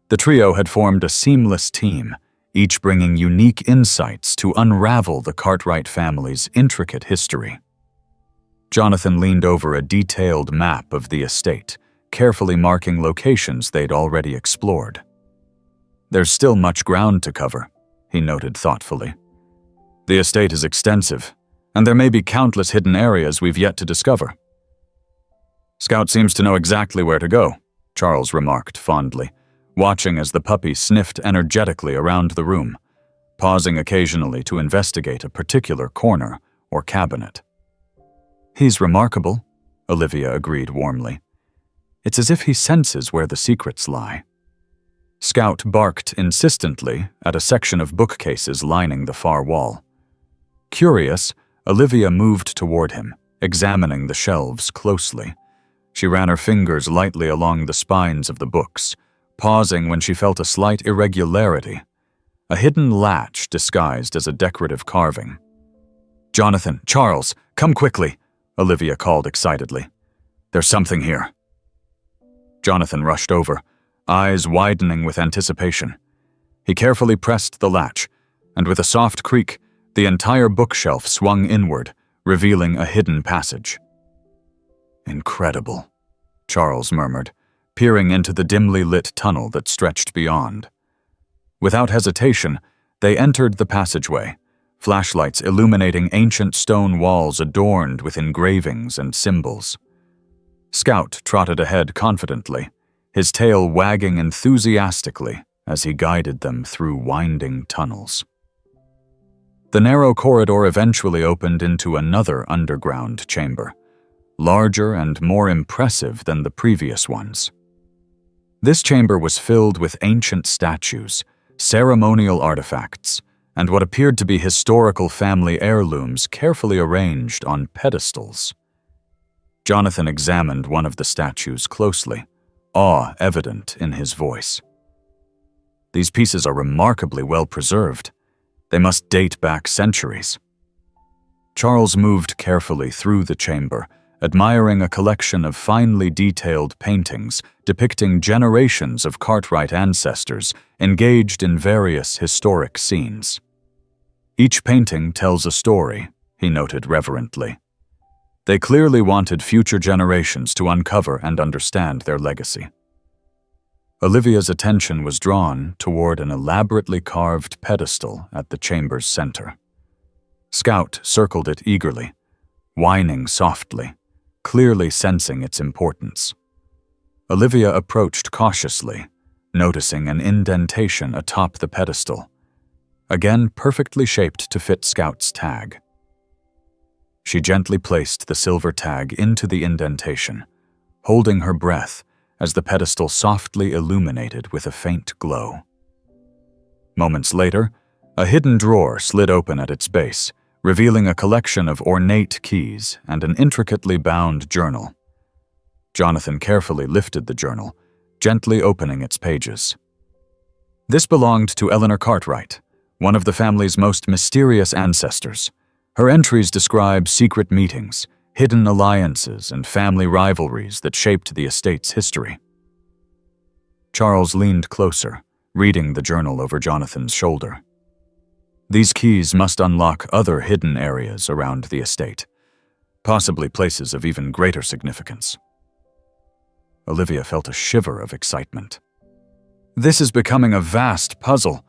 The trio had formed a seamless team, each bringing unique insights to unravel the Cartwright family's intricate history. Jonathan leaned over a detailed map of the estate, carefully marking locations they'd already explored. "There's still much ground to cover," he noted thoughtfully. "The estate is extensive, and there may be countless hidden areas we've yet to discover." "Scout seems to know exactly where to go," Charles remarked fondly, watching as the puppy sniffed energetically around the room, pausing occasionally to investigate a particular corner or cabinet. "He's remarkable," Olivia agreed warmly. "It's as if he senses where the secrets lie." Scout barked insistently at a section of bookcases lining the far wall. Curious, Olivia moved toward him, examining the shelves closely. She ran her fingers lightly along the spines of the books, pausing when she felt a slight irregularity, a hidden latch disguised as a decorative carving. "Jonathan, Charles, come quickly," Olivia called excitedly. "There's something here." Jonathan rushed over, eyes widening with anticipation. He carefully pressed the latch, and with a soft creak, the entire bookshelf swung inward, revealing a hidden passage. "Incredible," Charles murmured, peering into the dimly lit tunnel that stretched beyond. Without hesitation, they entered the passageway, flashlights illuminating ancient stone walls adorned with engravings and symbols. Scout trotted ahead confidently, his tail wagging enthusiastically as he guided them through winding tunnels. The narrow corridor eventually opened into another underground chamber, larger and more impressive than the previous ones. This chamber was filled with ancient statues, ceremonial artifacts, and what appeared to be historical family heirlooms carefully arranged on pedestals. Jonathan examined one of the statues closely, awe evident in his voice. "These pieces are remarkably well preserved. They must date back centuries." Charles moved carefully through the chamber, admiring a collection of finely detailed paintings depicting generations of Cartwright ancestors engaged in various historic scenes. "Each painting tells a story," he noted reverently. They clearly wanted future generations to uncover and understand their legacy. Olivia's attention was drawn toward an elaborately carved pedestal at the chamber's center. Scout circled it eagerly, whining softly, clearly sensing its importance. Olivia approached cautiously, noticing an indentation atop the pedestal, again perfectly shaped to fit Scout's tag. She gently placed the silver tag into the indentation, holding her breath as the pedestal softly illuminated with a faint glow. Moments later, a hidden drawer slid open at its base, revealing a collection of ornate keys and an intricately bound journal. Jonathan carefully lifted the journal, gently opening its pages. This belonged to Eleanor Cartwright, one of the family's most mysterious ancestors. Her entries describe secret meetings, hidden alliances, and family rivalries that shaped the estate's history. Charles leaned closer, reading the journal over Jonathan's shoulder. These keys must unlock other hidden areas around the estate, possibly places of even greater significance. Olivia felt a shiver of excitement. "This is becoming a vast puzzle.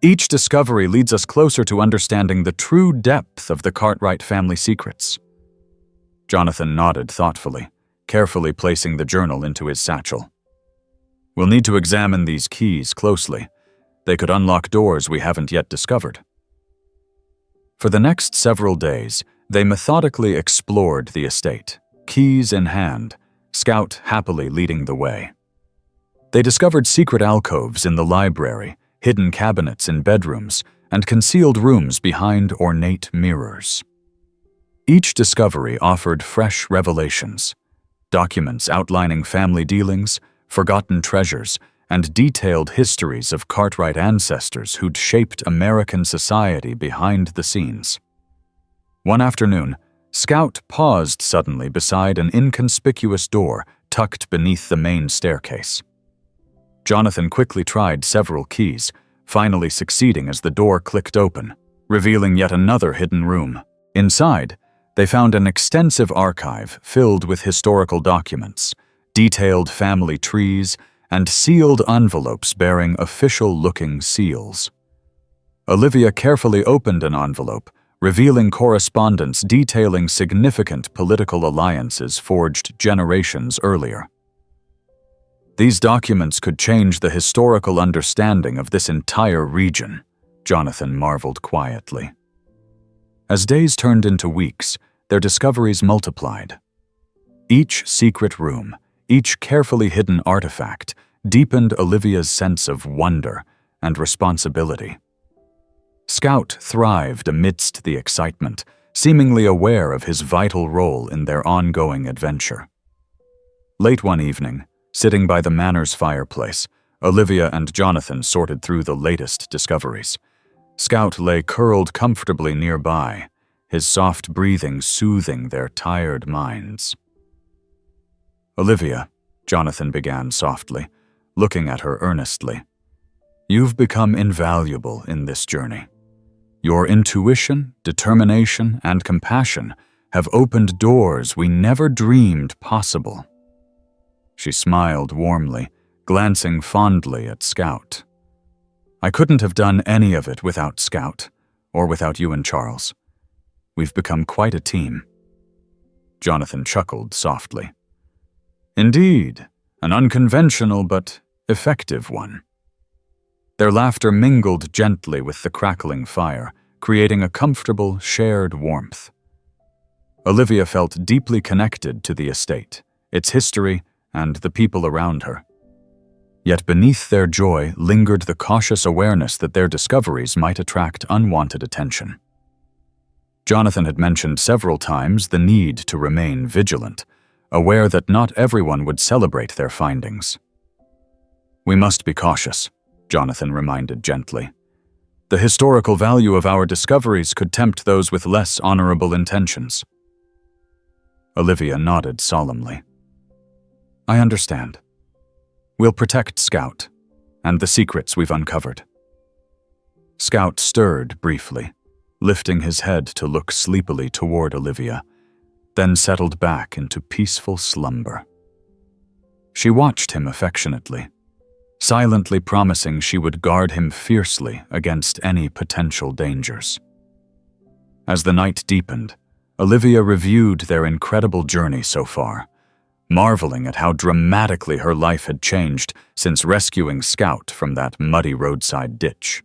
Each discovery leads us closer to understanding the true depth of the Cartwright family secrets." Jonathan nodded thoughtfully, carefully placing the journal into his satchel. "We'll need to examine these keys closely. They could unlock doors we haven't yet discovered." For the next several days, they methodically explored the estate, keys in hand, Scout happily leading the way. They discovered secret alcoves in the library, hidden cabinets in bedrooms, and concealed rooms behind ornate mirrors. Each discovery offered fresh revelations, documents outlining family dealings, forgotten treasures, and detailed histories of Cartwright ancestors who'd shaped American society behind the scenes. One afternoon, Scout paused suddenly beside an inconspicuous door tucked beneath the main staircase. Jonathan quickly tried several keys, finally succeeding as the door clicked open, revealing yet another hidden room. Inside, they found an extensive archive filled with historical documents, detailed family trees, and sealed envelopes bearing official-looking seals. Olivia carefully opened an envelope, revealing correspondence detailing significant political alliances forged generations earlier. These documents could change the historical understanding of this entire region, Jonathan marveled quietly. As days turned into weeks, their discoveries multiplied. Each secret room, each carefully hidden artifact, deepened Olivia's sense of wonder and responsibility. Scout thrived amidst the excitement, seemingly aware of his vital role in their ongoing adventure. Late one evening, sitting by the manor's fireplace, Olivia and Jonathan sorted through the latest discoveries. Scout lay curled comfortably nearby, his soft breathing soothing their tired minds. "Olivia," Jonathan began softly, looking at her earnestly, "you've become invaluable in this journey. Your intuition, determination, and compassion have opened doors we never dreamed possible." She smiled warmly, glancing fondly at Scout. "I couldn't have done any of it without Scout, or without you and Charles. We've become quite a team." Jonathan chuckled softly. "Indeed, an unconventional but effective one." Their laughter mingled gently with the crackling fire, creating a comfortable, shared warmth. Olivia felt deeply connected to the estate, its history, and the people around her. Yet beneath their joy lingered the cautious awareness that their discoveries might attract unwanted attention. Jonathan had mentioned several times the need to remain vigilant, aware that not everyone would celebrate their findings. "We must be cautious," Jonathan reminded gently. "The historical value of our discoveries could tempt those with less honorable intentions." Olivia nodded solemnly. "I understand. We'll protect Scout and the secrets we've uncovered." Scout stirred briefly, lifting his head to look sleepily toward Olivia, then settled back into peaceful slumber. She watched him affectionately, silently promising she would guard him fiercely against any potential dangers. As the night deepened, Olivia reviewed their incredible journey so far, marveling at how dramatically her life had changed since rescuing Scout from that muddy roadside ditch.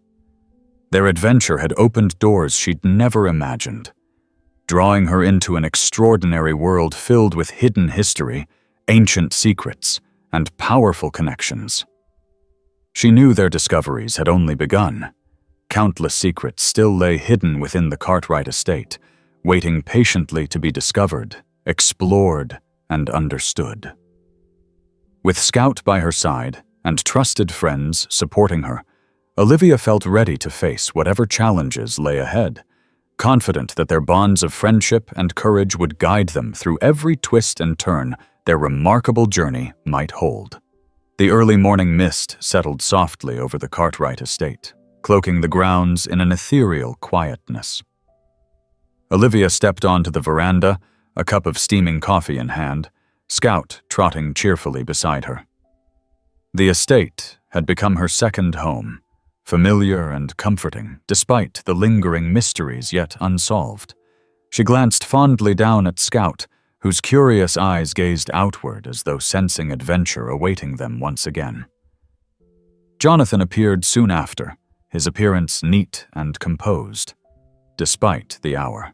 Their adventure had opened doors she'd never imagined, drawing her into an extraordinary world filled with hidden history, ancient secrets, and powerful connections. She knew their discoveries had only begun. Countless secrets still lay hidden within the Cartwright estate, waiting patiently to be discovered, explored, and understood. With Scout by her side and trusted friends supporting her, Olivia felt ready to face whatever challenges lay ahead, confident that their bonds of friendship and courage would guide them through every twist and turn their remarkable journey might hold. The early morning mist settled softly over the Cartwright estate, cloaking the grounds in an ethereal quietness. Olivia stepped onto the veranda, a cup of steaming coffee in hand, Scout trotting cheerfully beside her. The estate had become her second home, familiar and comforting despite the lingering mysteries yet unsolved. She glanced fondly down at Scout, whose curious eyes gazed outward as though sensing adventure awaiting them once again. Jonathan appeared soon after, his appearance neat and composed, despite the hour.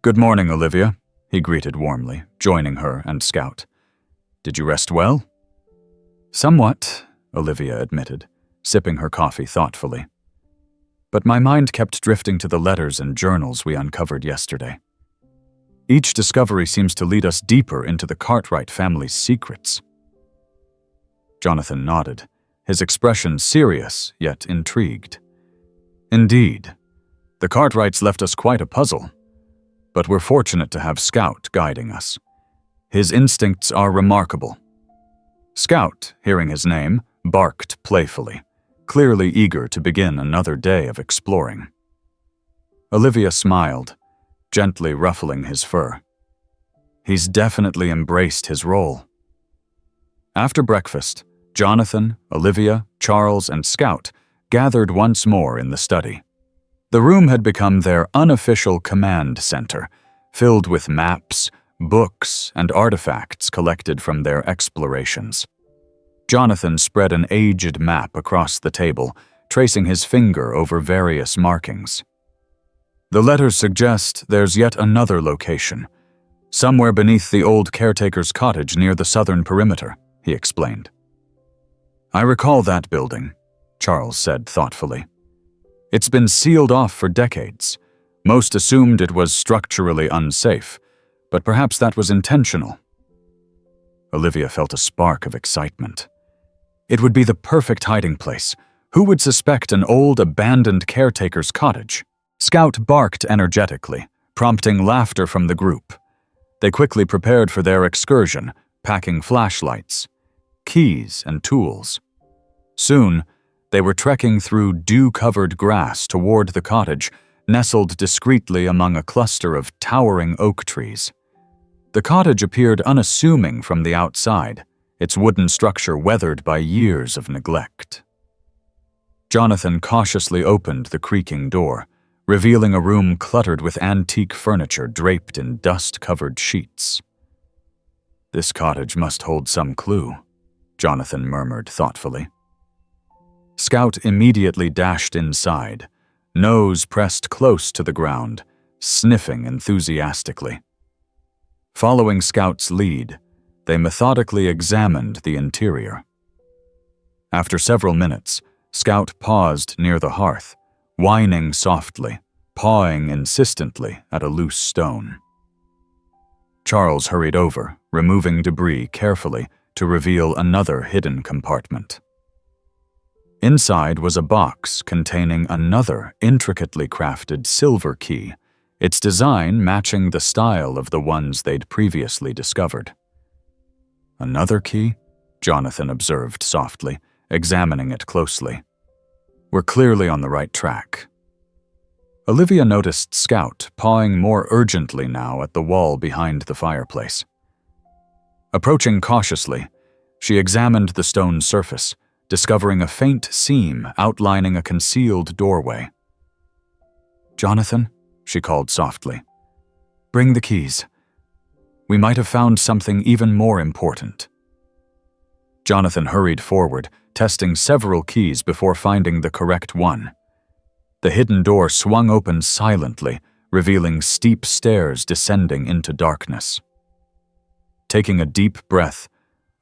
"Good morning, Olivia," he greeted warmly, joining her and Scout. "Did you rest well?" "Somewhat," Olivia admitted, sipping her coffee thoughtfully. "But my mind kept drifting to the letters and journals we uncovered yesterday. Each discovery seems to lead us deeper into the Cartwright family's secrets." Jonathan nodded, his expression serious yet intrigued. "Indeed, the Cartwrights left us quite a puzzle, but we're fortunate to have Scout guiding us. His instincts are remarkable." Scout, hearing his name, barked playfully, clearly eager to begin another day of exploring. Olivia smiled, gently ruffling his fur. He's definitely embraced his role. After breakfast, Jonathan, Olivia, Charles, and Scout gathered once more in the study. The room had become their unofficial command center, filled with maps, books, and artifacts collected from their explorations. Jonathan spread an aged map across the table, tracing his finger over various markings. "The letters suggest there's yet another location, somewhere beneath the old caretaker's cottage near the southern perimeter," he explained. "I recall that building," Charles said thoughtfully. "It's been sealed off for decades. Most assumed it was structurally unsafe, but perhaps that was intentional." Olivia felt a spark of excitement. It would be the perfect hiding place. Who would suspect an old, abandoned caretaker's cottage? Scout barked energetically, prompting laughter from the group. They quickly prepared for their excursion, packing flashlights, keys, and tools. Soon, they were trekking through dew-covered grass toward the cottage, nestled discreetly among a cluster of towering oak trees. The cottage appeared unassuming from the outside, its wooden structure weathered by years of neglect. Jonathan cautiously opened the creaking door, revealing a room cluttered with antique furniture draped in dust-covered sheets. "This cottage must hold some clue," Jonathan murmured thoughtfully. Scout immediately dashed inside, nose pressed close to the ground, sniffing enthusiastically. Following Scout's lead, they methodically examined the interior. After several minutes, Scout paused near the hearth, whining softly, pawing insistently at a loose stone. Charles hurried over, removing debris carefully to reveal another hidden compartment. Inside was a box containing another intricately crafted silver key, its design matching the style of the ones they'd previously discovered. "Another key?" Jonathan observed softly, examining it closely. "We're clearly on the right track." Olivia noticed Scout pawing more urgently now at the wall behind the fireplace. Approaching cautiously, she examined the stone surface, discovering a faint seam outlining a concealed doorway. "Jonathan," she called softly, "bring the keys. We might have found something even more important." Jonathan hurried forward, testing several keys before finding the correct one. The hidden door swung open silently, revealing steep stairs descending into darkness. Taking a deep breath,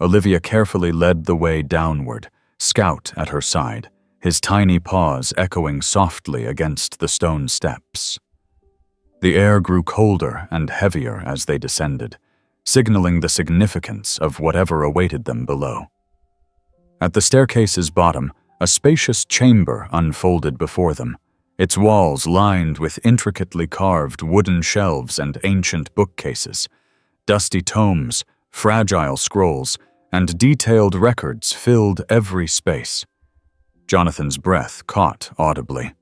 Olivia carefully led the way downward, Scout at her side, his tiny paws echoing softly against the stone steps. The air grew colder and heavier as they descended, signaling the significance of whatever awaited them below. At the staircase's bottom, a spacious chamber unfolded before them, its walls lined with intricately carved wooden shelves and ancient bookcases. Dusty tomes, fragile scrolls, and detailed records filled every space. Jonathan's breath caught audibly.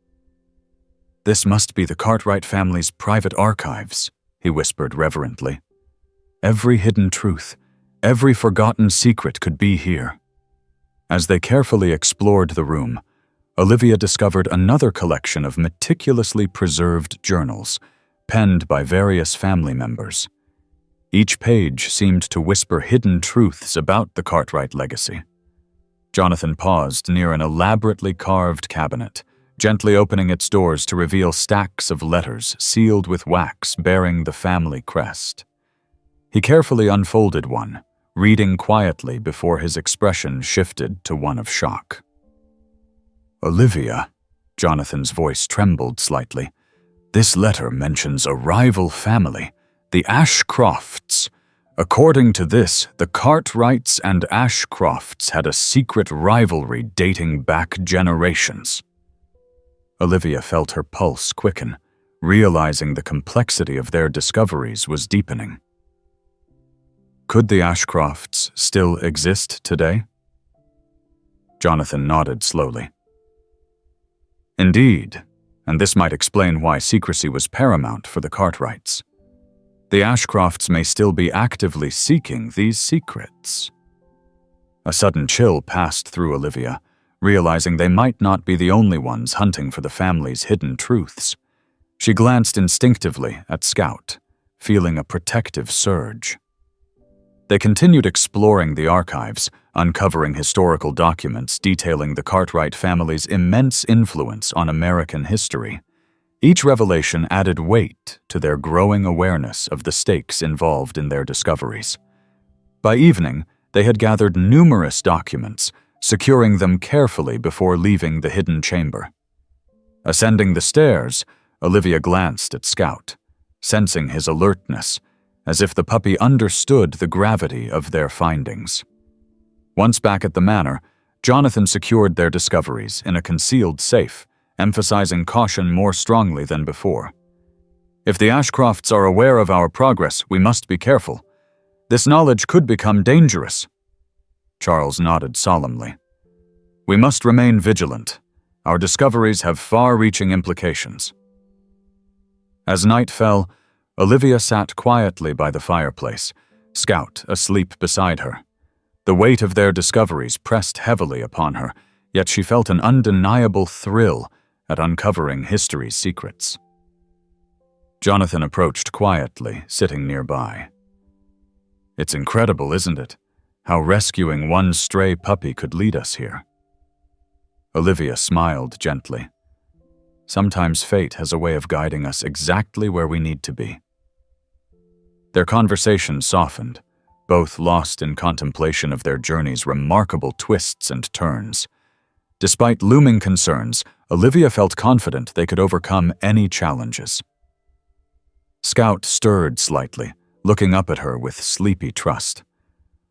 "This must be the Cartwright family's private archives," he whispered reverently. "Every hidden truth, every forgotten secret could be here." As they carefully explored the room, Olivia discovered another collection of meticulously preserved journals, penned by various family members. Each page seemed to whisper hidden truths about the Cartwright legacy. Jonathan paused near an elaborately carved cabinet, gently opening its doors to reveal stacks of letters sealed with wax bearing the family crest. He carefully unfolded one, reading quietly before his expression shifted to one of shock. "Olivia," Jonathan's voice trembled slightly, "this letter mentions a rival family, the Ashcrofts. According to this, the Cartwrights and Ashcrofts had a secret rivalry dating back generations." Olivia felt her pulse quicken, realizing the complexity of their discoveries was deepening. Could the Ashcrofts still exist today? Jonathan nodded slowly. Indeed, and this might explain why secrecy was paramount for the Cartwrights. The Ashcrofts may still be actively seeking these secrets. A sudden chill passed through Olivia, realizing they might not be the only ones hunting for the family's hidden truths. She glanced instinctively at Scout, feeling a protective surge. They continued exploring the archives, uncovering historical documents detailing the Cartwright family's immense influence on American history. Each revelation added weight to their growing awareness of the stakes involved in their discoveries. By evening, they had gathered numerous documents, securing them carefully before leaving the hidden chamber. Ascending the stairs, Olivia glanced at Scout, sensing his alertness, as if the puppy understood the gravity of their findings. Once back at the manor, Jonathan secured their discoveries in a concealed safe emphasizing caution more strongly than before. If the Ashcrofts are aware of our progress, we must be careful. This knowledge could become dangerous. Charles nodded solemnly. We must remain vigilant. Our discoveries have far-reaching implications. As night fell, Olivia sat quietly by the fireplace, Scout asleep beside her. The weight of their discoveries pressed heavily upon her, yet she felt an undeniable thrill at uncovering history's secrets. Jonathan approached quietly, sitting nearby. It's incredible, isn't it, how rescuing one stray puppy could lead us here? Olivia smiled gently. Sometimes fate has a way of guiding us exactly where we need to be. Their conversation softened, both lost in contemplation of their journey's remarkable twists and turns. Despite looming concerns, Olivia felt confident they could overcome any challenges. Scout stirred slightly, looking up at her with sleepy trust.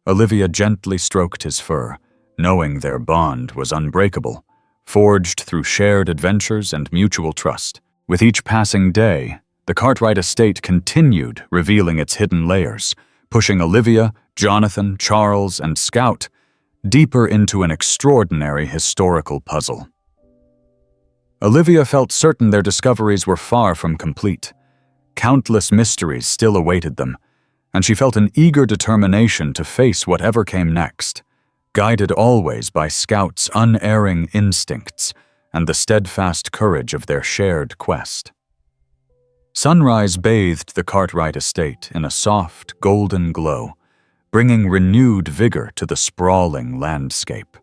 Olivia gently stroked his fur, knowing their bond was unbreakable, forged through shared adventures and mutual trust. With each passing day, the Cartwright estate continued revealing its hidden layers, pushing Olivia, Jonathan, Charles, and Scout deeper into an extraordinary historical puzzle. Olivia felt certain their discoveries were far from complete. Countless mysteries still awaited them, and she felt an eager determination to face whatever came next, guided always by Scout's unerring instincts and the steadfast courage of their shared quest. Sunrise bathed the Cartwright estate in a soft, golden glow, bringing renewed vigor to the sprawling landscape.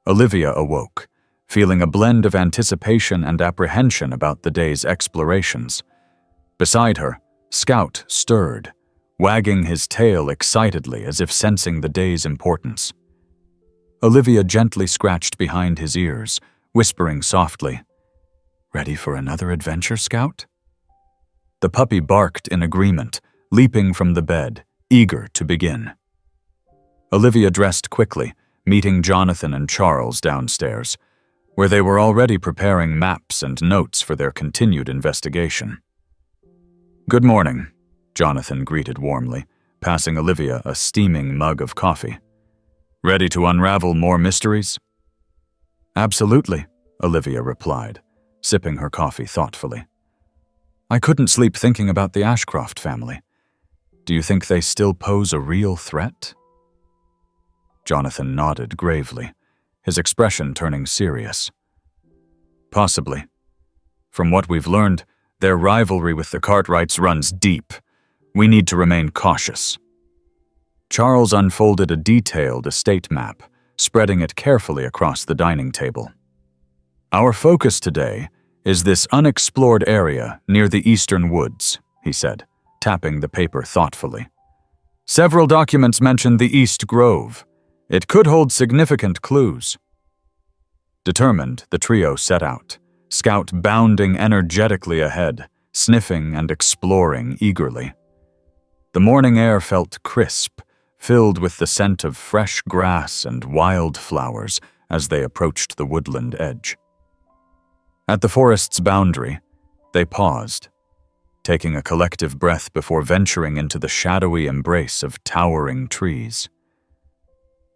Olivia awoke, feeling a blend of anticipation and apprehension about the day's explorations. Beside her, Scout stirred, wagging his tail excitedly as if sensing the day's importance. Olivia gently scratched behind his ears, whispering softly, "Ready for another adventure, Scout?" The puppy barked in agreement, leaping from the bed, eager to begin. Olivia dressed quickly, meeting Jonathan and Charles downstairs, where they were already preparing maps and notes for their continued investigation. "Good morning," Jonathan greeted warmly, passing Olivia a steaming mug of coffee. "Ready to unravel more mysteries?" "Absolutely," Olivia replied, sipping her coffee thoughtfully. "I couldn't sleep thinking about the Ashcroft family. Do you think they still pose a real threat?" Jonathan nodded gravely, his expression turning serious. "Possibly. From what we've learned, their rivalry with the Cartwrights runs deep. We need to remain cautious." Charles unfolded a detailed estate map, spreading it carefully across the dining table. "Our focus today is this unexplored area near the eastern woods," he said, tapping the paper thoughtfully. "Several documents mention the East Grove. It could hold significant clues." Determined, the trio set out, Scout bounding energetically ahead, sniffing and exploring eagerly. The morning air felt crisp, filled with the scent of fresh grass and wildflowers as they approached the woodland edge. At the forest's boundary, they paused, taking a collective breath before venturing into the shadowy embrace of towering trees.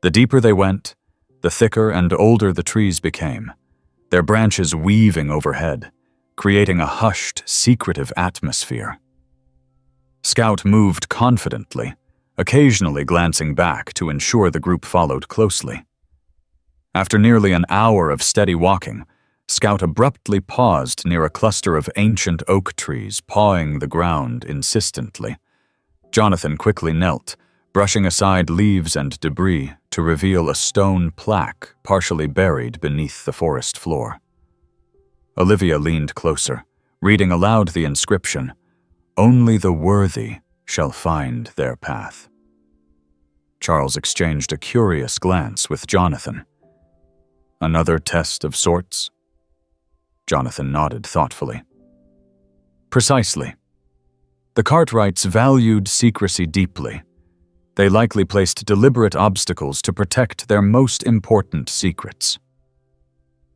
The deeper they went, the thicker and older the trees became, their branches weaving overhead, creating a hushed, secretive atmosphere. Scout moved confidently, occasionally glancing back to ensure the group followed closely. After nearly an hour of steady walking, Scout abruptly paused near a cluster of ancient oak trees pawing the ground insistently. Jonathan quickly knelt, brushing aside leaves and debris to reveal a stone plaque partially buried beneath the forest floor. Olivia leaned closer, reading aloud the inscription, "Only the worthy shall find their path." Charles exchanged a curious glance with Jonathan. "Another test of sorts?" Jonathan nodded thoughtfully. "Precisely. The Cartwrights valued secrecy deeply. They likely placed deliberate obstacles to protect their most important secrets."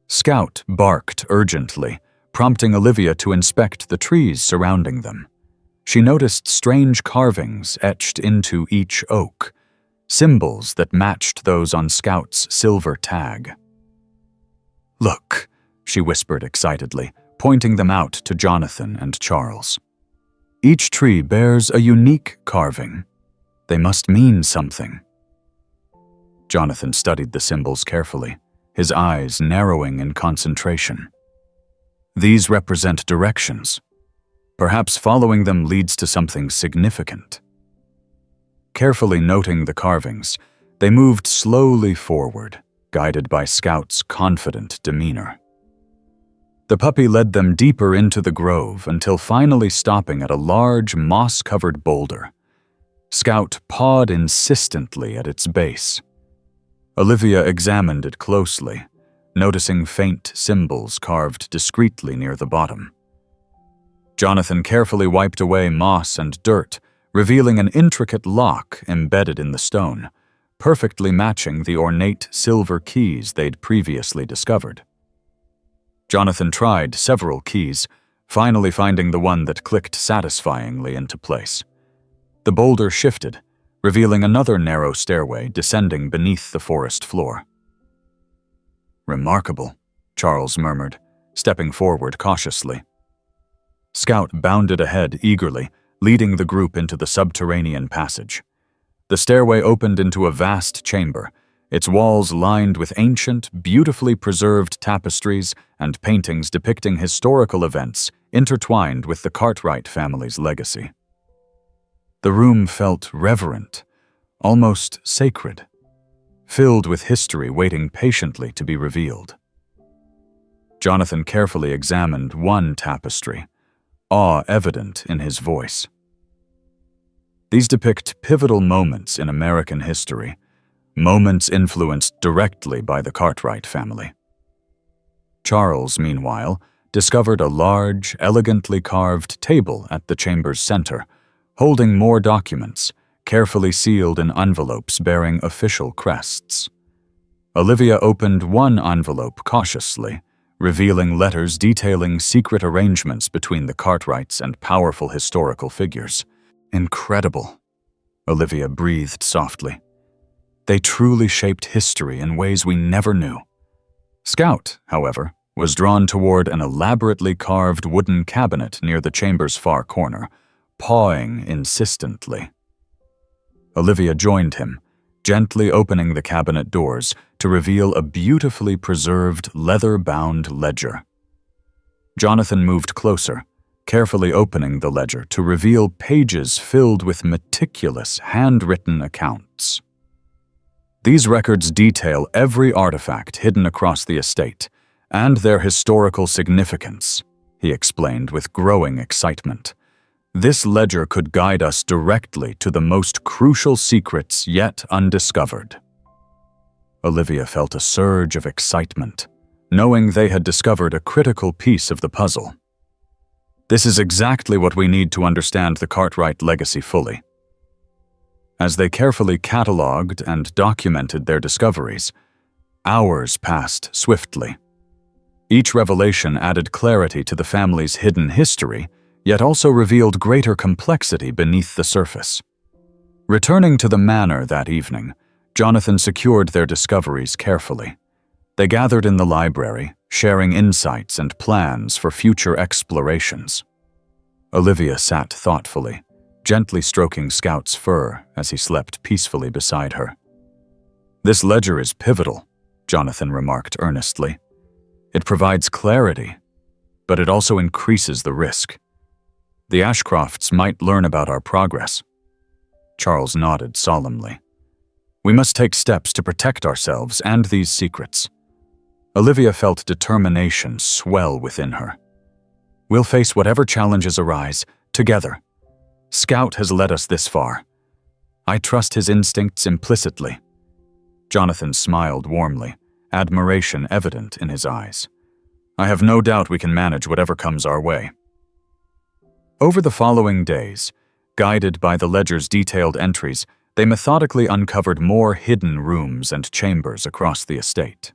Scout barked urgently, prompting Olivia to inspect the trees surrounding them. She noticed strange carvings etched into each oak, symbols that matched those on Scout's silver tag. "Look," she whispered excitedly, pointing them out to Jonathan and Charles. "Each tree bears a unique carving. They must mean something." Jonathan studied the symbols carefully, his eyes narrowing in concentration. These represent directions. Perhaps following them leads to something significant. Carefully noting the carvings, they moved slowly forward, guided by Scout's confident demeanor. The puppy led them deeper into the grove until finally stopping at a large, moss-covered boulder. Scout pawed insistently at its base. Olivia examined it closely, noticing faint symbols carved discreetly near the bottom. Jonathan carefully wiped away moss and dirt, revealing an intricate lock embedded in the stone, perfectly matching the ornate silver keys they'd previously discovered. Jonathan tried several keys, finally finding the one that clicked satisfyingly into place. The boulder shifted, revealing another narrow stairway descending beneath the forest floor. "Remarkable," Charles murmured, stepping forward cautiously. Scout bounded ahead eagerly, leading the group into the subterranean passage. The stairway opened into a vast chamber, its walls lined with ancient, beautifully preserved tapestries and paintings depicting historical events intertwined with the Cartwright family's legacy. The room felt reverent, almost sacred, filled with history waiting patiently to be revealed. Jonathan carefully examined one tapestry, awe evident in his voice. These depict pivotal moments in American history, moments influenced directly by the Cartwright family. Charles, meanwhile, discovered a large, elegantly carved table at the chamber's center, holding more documents, carefully sealed in envelopes bearing official crests. Olivia opened one envelope cautiously, revealing letters detailing secret arrangements between the Cartwrights and powerful historical figures. "Incredible," Olivia breathed softly. "They truly shaped history in ways we never knew." Scout, however, was drawn toward an elaborately carved wooden cabinet near the chamber's far corner, pawing insistently. Olivia joined him, gently opening the cabinet doors to reveal a beautifully preserved leather-bound ledger. Jonathan moved closer, carefully opening the ledger to reveal pages filled with meticulous handwritten accounts. These records detail every artifact hidden across the estate and their historical significance, he explained with growing excitement. This ledger could guide us directly to the most crucial secrets yet undiscovered. Olivia felt a surge of excitement, knowing they had discovered a critical piece of the puzzle. This is exactly what we need to understand the Cartwright legacy fully. As they carefully catalogued and documented their discoveries, hours passed swiftly. Each revelation added clarity to the family's hidden history, yet also revealed greater complexity beneath the surface. Returning to the manor that evening, Jonathan secured their discoveries carefully. They gathered in the library, sharing insights and plans for future explorations. Olivia sat thoughtfully, gently stroking Scout's fur as he slept peacefully beside her. "This ledger is pivotal," Jonathan remarked earnestly. "It provides clarity, but it also increases the risk. The Ashcrofts might learn about our progress." Charles nodded solemnly. "We must take steps to protect ourselves and these secrets." Olivia felt determination swell within her. "We'll face whatever challenges arise, together. Scout has led us this far. I trust his instincts implicitly." Jonathan smiled warmly, admiration evident in his eyes. "I have no doubt we can manage whatever comes our way." Over the following days, guided by the ledger's detailed entries, they methodically uncovered more hidden rooms and chambers across the estate.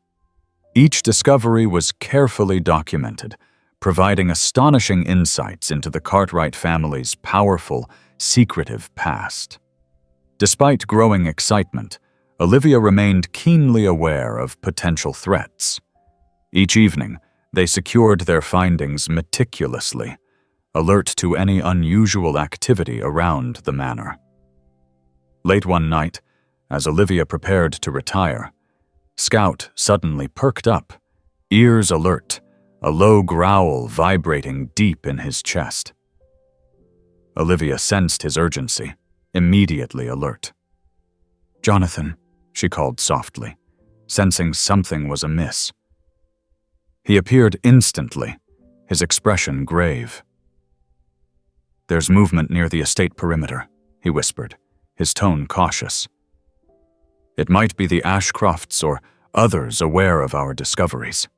Each discovery was carefully documented, providing astonishing insights into the Cartwright family's powerful, secretive past. Despite growing excitement, Olivia remained keenly aware of potential threats. Each evening, they secured their findings meticulously, alert to any unusual activity around the manor. Late one night, as Olivia prepared to retire, Scout suddenly perked up, ears alert, a low growl vibrating deep in his chest. Olivia sensed his urgency, immediately alert. "Jonathan," she called softly, sensing something was amiss. He appeared instantly, his expression grave. "There's movement near the estate perimeter," he whispered, his tone cautious. "It might be the Ashcrofts or others aware of our discoveries."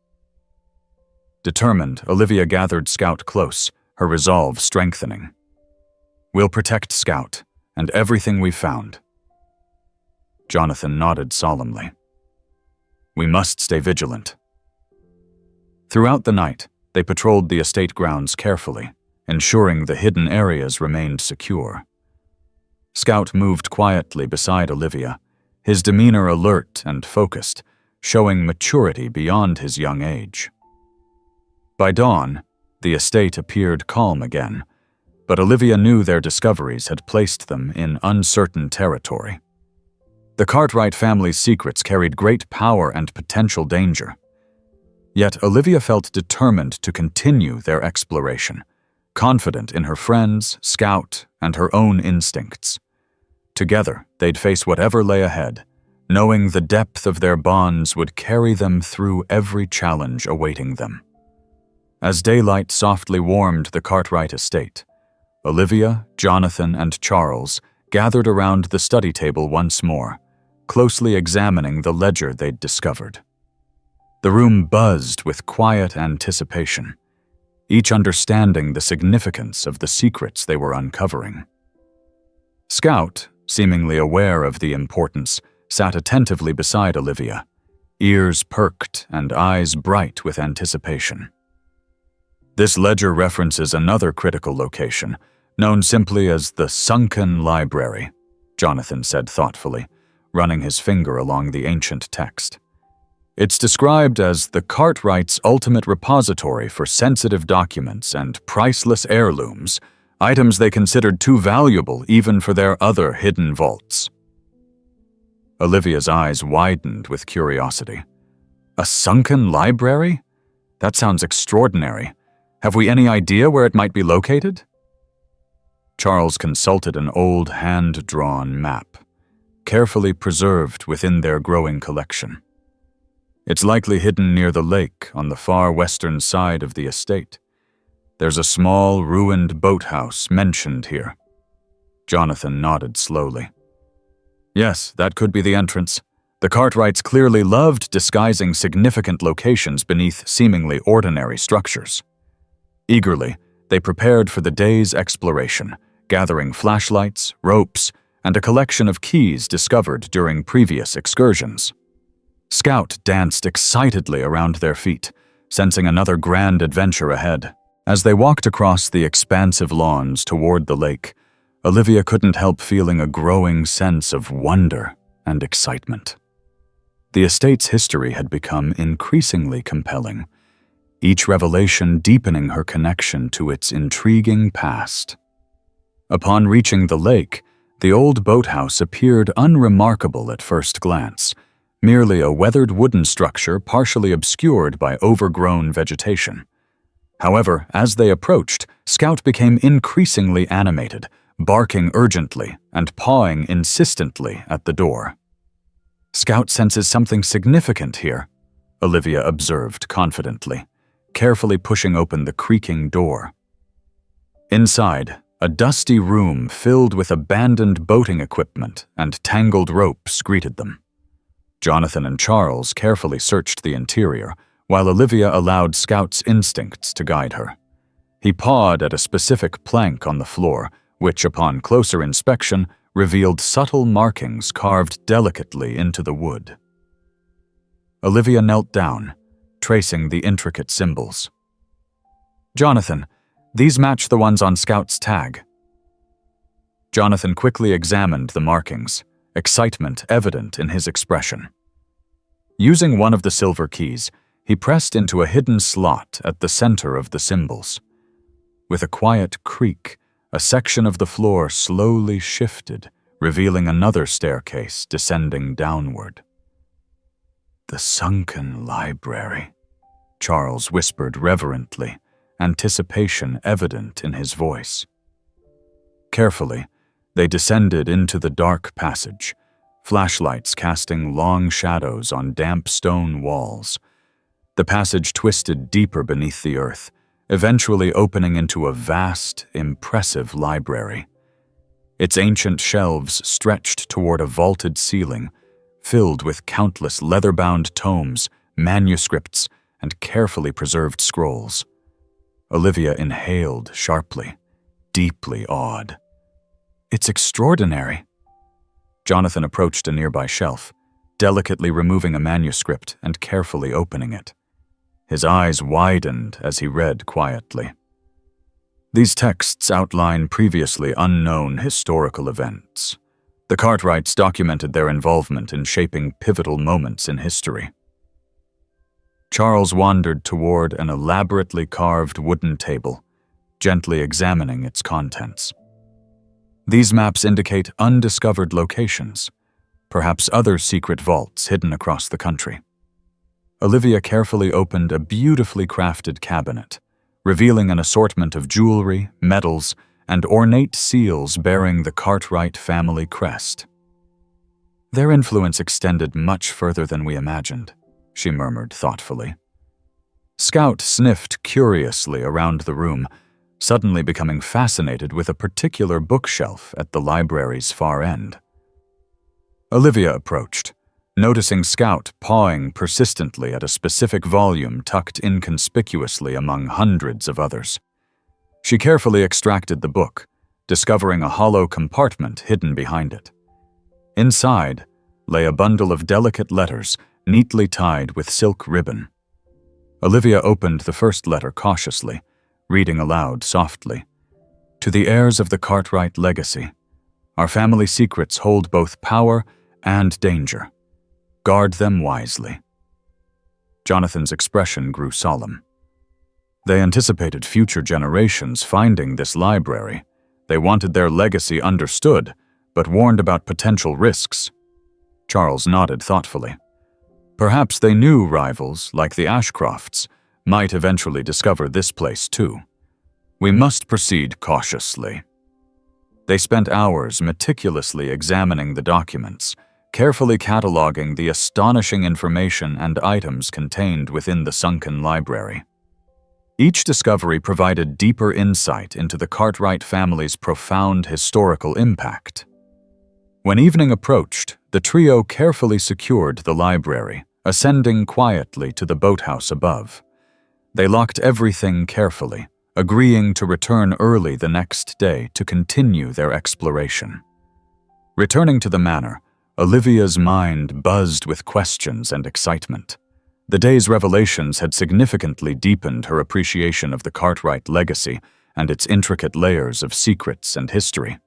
Determined, Olivia gathered Scout close, her resolve strengthening. "We'll protect Scout and everything we found." Jonathan nodded solemnly. "We must stay vigilant." Throughout the night, they patrolled the estate grounds carefully, ensuring the hidden areas remained secure. Scout moved quietly beside Olivia, his demeanor alert and focused, showing maturity beyond his young age. By dawn, the estate appeared calm again, but Olivia knew their discoveries had placed them in uncertain territory. The Cartwright family's secrets carried great power and potential danger. Yet Olivia felt determined to continue their exploration, confident in her friends, Scout, and her own instincts. Together, they'd face whatever lay ahead, knowing the depth of their bonds would carry them through every challenge awaiting them. As daylight softly warmed the Cartwright estate, Olivia, Jonathan, and Charles gathered around the study table once more, closely examining the ledger they'd discovered. The room buzzed with quiet anticipation, each understanding the significance of the secrets they were uncovering. Scout, seemingly aware of the importance, sat attentively beside Olivia, ears perked and eyes bright with anticipation. "This ledger references another critical location, known simply as the Sunken Library," Jonathan said thoughtfully, running his finger along the ancient text. "It's described as the Cartwright's ultimate repository for sensitive documents and priceless heirlooms, items they considered too valuable even for their other hidden vaults." Olivia's eyes widened with curiosity. "A sunken library? That sounds extraordinary. Have we any idea where it might be located?" Charles consulted an old hand-drawn map, carefully preserved within their growing collection. "It's likely hidden near the lake on the far western side of the estate. There's a small, ruined boathouse mentioned here." Jonathan nodded slowly. "Yes, that could be the entrance. The Cartwrights clearly loved disguising significant locations beneath seemingly ordinary structures." Eagerly, they prepared for the day's exploration, gathering flashlights, ropes, and a collection of keys discovered during previous excursions. Scout danced excitedly around their feet, sensing another grand adventure ahead. As they walked across the expansive lawns toward the lake, Olivia couldn't help feeling a growing sense of wonder and excitement. The estate's history had become increasingly compelling, each revelation deepening her connection to its intriguing past. Upon reaching the lake, the old boathouse appeared unremarkable at first glance, merely a weathered wooden structure partially obscured by overgrown vegetation. However, as they approached, Scout became increasingly animated, barking urgently and pawing insistently at the door. "Scout senses something significant here," Olivia observed confidently, carefully pushing open the creaking door. Inside, a dusty room filled with abandoned boating equipment and tangled ropes greeted them. Jonathan and Charles carefully searched the interior, while Olivia allowed Scout's instincts to guide her. He pawed at a specific plank on the floor, which, upon closer inspection, revealed subtle markings carved delicately into the wood. Olivia knelt down, tracing the intricate symbols. "Jonathan, these match the ones on Scout's tag." Jonathan quickly examined the markings, excitement evident in his expression. Using one of the silver keys, he pressed into a hidden slot at the center of the symbols. With a quiet creak, a section of the floor slowly shifted, revealing another staircase descending downward. "The sunken library," Charles whispered reverently, anticipation evident in his voice. Carefully, they descended into the dark passage, flashlights casting long shadows on damp stone walls. The passage twisted deeper beneath the earth, eventually opening into a vast, impressive library. Its ancient shelves stretched toward a vaulted ceiling, filled with countless leather-bound tomes, manuscripts, and carefully preserved scrolls. Olivia inhaled sharply, deeply awed. "It's extraordinary." Jonathan approached a nearby shelf, delicately removing a manuscript and carefully opening it. His eyes widened as he read quietly. These texts outline previously unknown historical events. The Cartwrights documented their involvement in shaping pivotal moments in history. Charles wandered toward an elaborately carved wooden table, gently examining its contents. These maps indicate undiscovered locations, perhaps other secret vaults hidden across the country. Olivia carefully opened a beautifully crafted cabinet, revealing an assortment of jewelry, medals, and ornate seals bearing the Cartwright family crest. "Their influence extended much further than we imagined," she murmured thoughtfully. Scout sniffed curiously around the room, suddenly becoming fascinated with a particular bookshelf at the library's far end. Olivia approached, noticing Scout pawing persistently at a specific volume tucked inconspicuously among hundreds of others. She carefully extracted the book, discovering a hollow compartment hidden behind it. Inside lay a bundle of delicate letters neatly tied with silk ribbon. Olivia opened the first letter cautiously, reading aloud softly. "To the heirs of the Cartwright legacy, our family secrets hold both power and danger. Guard them wisely." Jonathan's expression grew solemn. They anticipated future generations finding this library. They wanted their legacy understood, but warned about potential risks. Charles nodded thoughtfully. Perhaps they knew rivals, like the Ashcrofts, might eventually discover this place too. "We must proceed cautiously." They spent hours meticulously examining the documents, carefully cataloging the astonishing information and items contained within the sunken library. Each discovery provided deeper insight into the Cartwright family's profound historical impact. When evening approached, the trio carefully secured the library, ascending quietly to the boathouse above. They locked everything carefully, agreeing to return early the next day to continue their exploration. Returning to the manor, Olivia's mind buzzed with questions and excitement. The day's revelations had significantly deepened her appreciation of the Cartwright legacy and its intricate layers of secrets and history.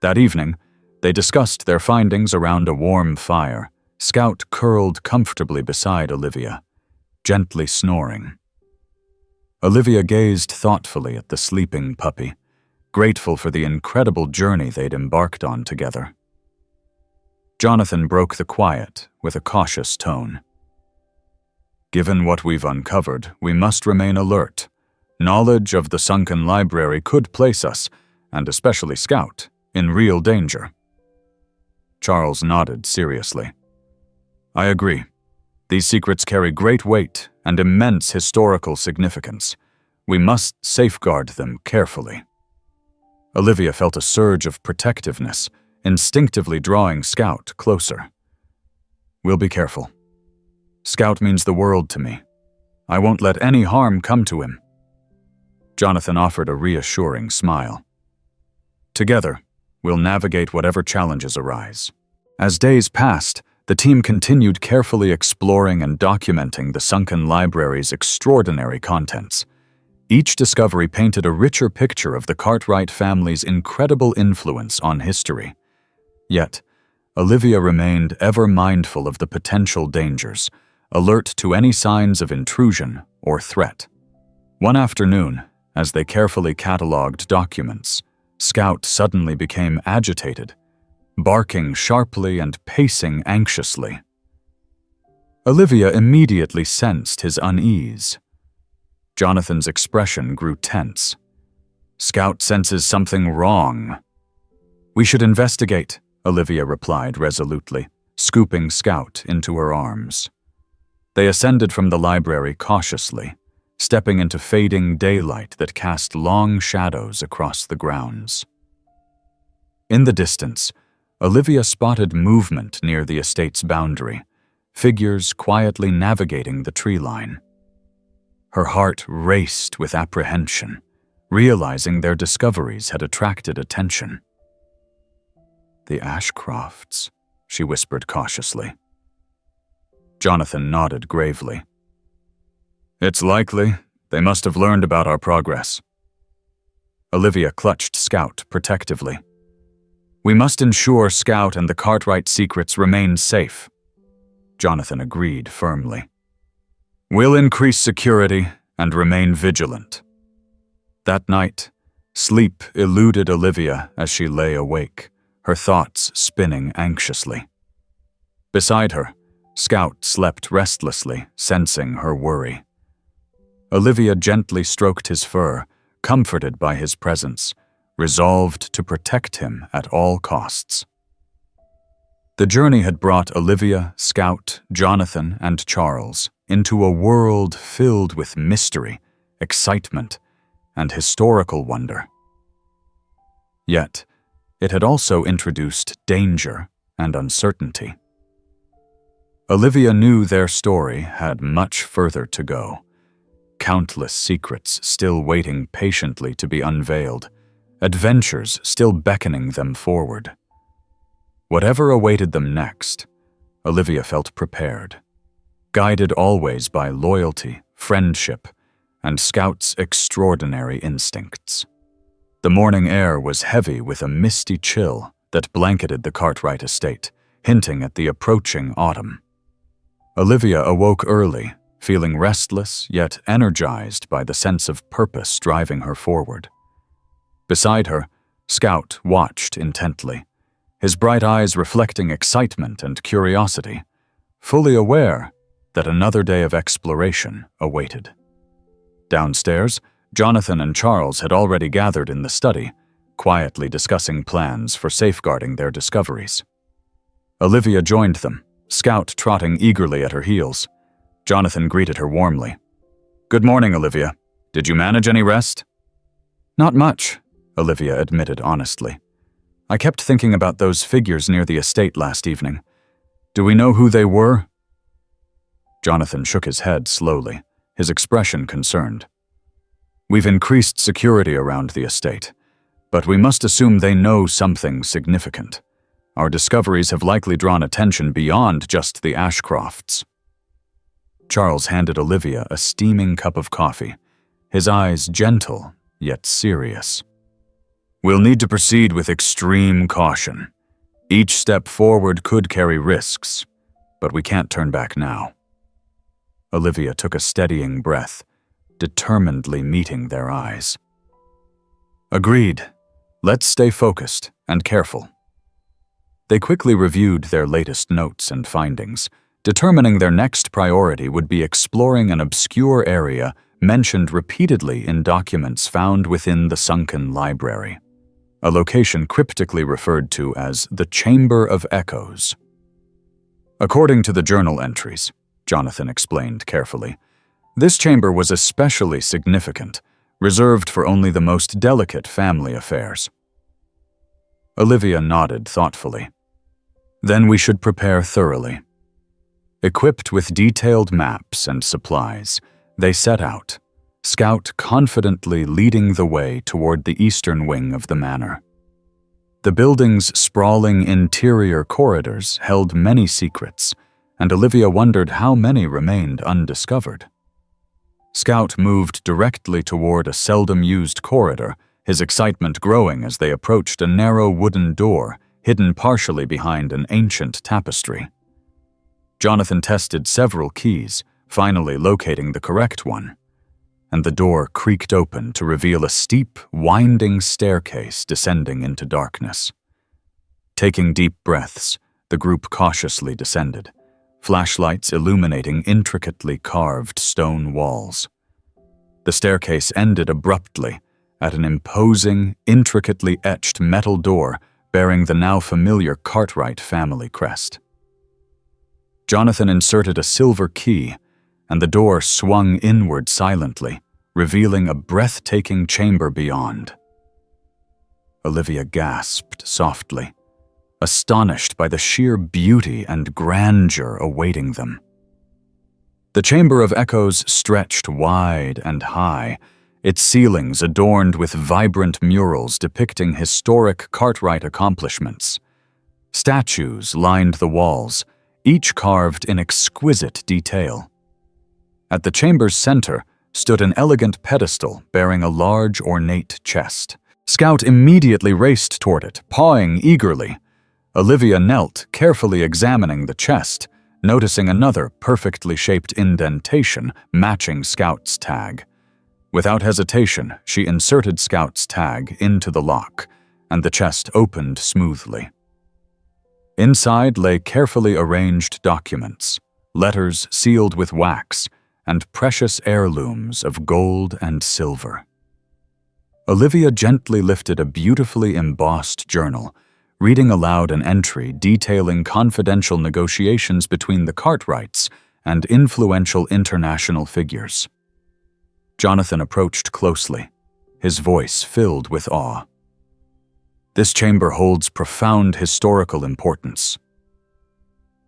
That evening, they discussed their findings around a warm fire. Scout curled comfortably beside Olivia, gently snoring. Olivia gazed thoughtfully at the sleeping puppy, grateful for the incredible journey they'd embarked on together. Jonathan broke the quiet with a cautious tone. "Given what we've uncovered, we must remain alert. Knowledge of the sunken library could place us, and especially Scout, in real danger." Charles nodded seriously. "I agree. These secrets carry great weight and immense historical significance. We must safeguard them carefully." Olivia felt a surge of protectiveness, instinctively drawing Scout closer. "We'll be careful. Scout means the world to me. I won't let any harm come to him." Jonathan offered a reassuring smile. "Together, we'll navigate whatever challenges arise." As days passed, the team continued carefully exploring and documenting the sunken library's extraordinary contents. Each discovery painted a richer picture of the Cartwright family's incredible influence on history. Yet, Olivia remained ever mindful of the potential dangers, alert to any signs of intrusion or threat. One afternoon, as they carefully catalogued documents, Scout suddenly became agitated, barking sharply and pacing anxiously. Olivia immediately sensed his unease. Jonathan's expression grew tense. "Scout senses something wrong." "We should investigate," Olivia replied resolutely, scooping Scout into her arms. They ascended from the library cautiously, stepping into fading daylight that cast long shadows across the grounds. In the distance, Olivia spotted movement near the estate's boundary, figures quietly navigating the tree line. Her heart raced with apprehension, realizing their discoveries had attracted attention. "The Ashcrofts," she whispered cautiously. Jonathan nodded gravely. "It's likely. They must have learned about our progress." Olivia clutched Scout protectively. "We must ensure Scout and the Cartwright secrets remain safe." Jonathan agreed firmly. "We'll increase security and remain vigilant." That night, sleep eluded Olivia as she lay awake, her thoughts spinning anxiously. Beside her, Scout slept restlessly, sensing her worry. Olivia gently stroked his fur, comforted by his presence, resolved to protect him at all costs. The journey had brought Olivia, Scout, Jonathan, and Charles into a world filled with mystery, excitement, and historical wonder. Yet, it had also introduced danger and uncertainty. Olivia knew their story had much further to go, countless secrets still waiting patiently to be unveiled, adventures still beckoning them forward. Whatever awaited them next, Olivia felt prepared, guided always by loyalty, friendship, and Scout's extraordinary instincts. The morning air was heavy with a misty chill that blanketed the Cartwright estate, hinting at the approaching autumn. Olivia awoke early, feeling restless yet energized by the sense of purpose driving her forward. Beside her, Scout watched intently, his bright eyes reflecting excitement and curiosity, fully aware that another day of exploration awaited. Downstairs, Jonathan and Charles had already gathered in the study, quietly discussing plans for safeguarding their discoveries. Olivia joined them, Scout trotting eagerly at her heels. Jonathan greeted her warmly. "Good morning, Olivia. Did you manage any rest?" "Not much," Olivia admitted honestly. "I kept thinking about those figures near the estate last evening. Do we know who they were?" Jonathan shook his head slowly, his expression concerned. "We've increased security around the estate, but we must assume they know something significant. Our discoveries have likely drawn attention beyond just the Ashcrofts." Charles handed Olivia a steaming cup of coffee, his eyes gentle yet serious. "We'll need to proceed with extreme caution. Each step forward could carry risks, but we can't turn back now." Olivia took a steadying breath, determinedly meeting their eyes. "Agreed. Let's stay focused and careful." They quickly reviewed their latest notes and findings, determining their next priority would be exploring an obscure area mentioned repeatedly in documents found within the sunken library, a location cryptically referred to as the Chamber of Echoes. According to the journal entries, Jonathan explained carefully, this chamber was especially significant, reserved for only the most delicate family affairs. Olivia nodded thoughtfully. "Then we should prepare thoroughly." Equipped with detailed maps and supplies, they set out, Scout confidently leading the way toward the eastern wing of the manor. The building's sprawling interior corridors held many secrets, and Olivia wondered how many remained undiscovered. Scout moved directly toward a seldom-used corridor, his excitement growing as they approached a narrow wooden door hidden partially behind an ancient tapestry. Jonathan tested several keys, finally locating the correct one, and the door creaked open to reveal a steep, winding staircase descending into darkness. Taking deep breaths, the group cautiously descended, flashlights illuminating intricately carved stone walls. The staircase ended abruptly at an imposing, intricately etched metal door bearing the now familiar Cartwright family crest. Jonathan inserted a silver key, and the door swung inward silently, revealing a breathtaking chamber beyond. Olivia gasped softly, astonished by the sheer beauty and grandeur awaiting them. The Chamber of Echoes stretched wide and high, its ceilings adorned with vibrant murals depicting historic Cartwright accomplishments. Statues lined the walls, each carved in exquisite detail. At the chamber's center stood an elegant pedestal bearing a large, ornate chest. Scout immediately raced toward it, pawing eagerly. Olivia knelt, carefully examining the chest, noticing another perfectly shaped indentation matching Scout's tag. Without hesitation, she inserted Scout's tag into the lock, and the chest opened smoothly. Inside lay carefully arranged documents, letters sealed with wax, and precious heirlooms of gold and silver. Olivia gently lifted a beautifully embossed journal, reading aloud an entry detailing confidential negotiations between the Cartwrights and influential international figures. Jonathan approached closely, his voice filled with awe. This chamber holds profound historical importance.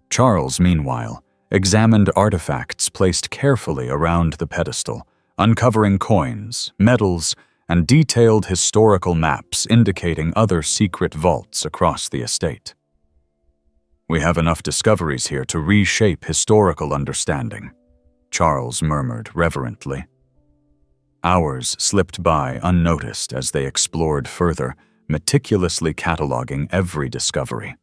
Charles, meanwhile, examined artifacts placed carefully around the pedestal, uncovering coins, medals, and detailed historical maps indicating other secret vaults across the estate. "We have enough discoveries here to reshape historical understanding," Charles murmured reverently. Hours slipped by unnoticed as they explored further, meticulously cataloging every discovery.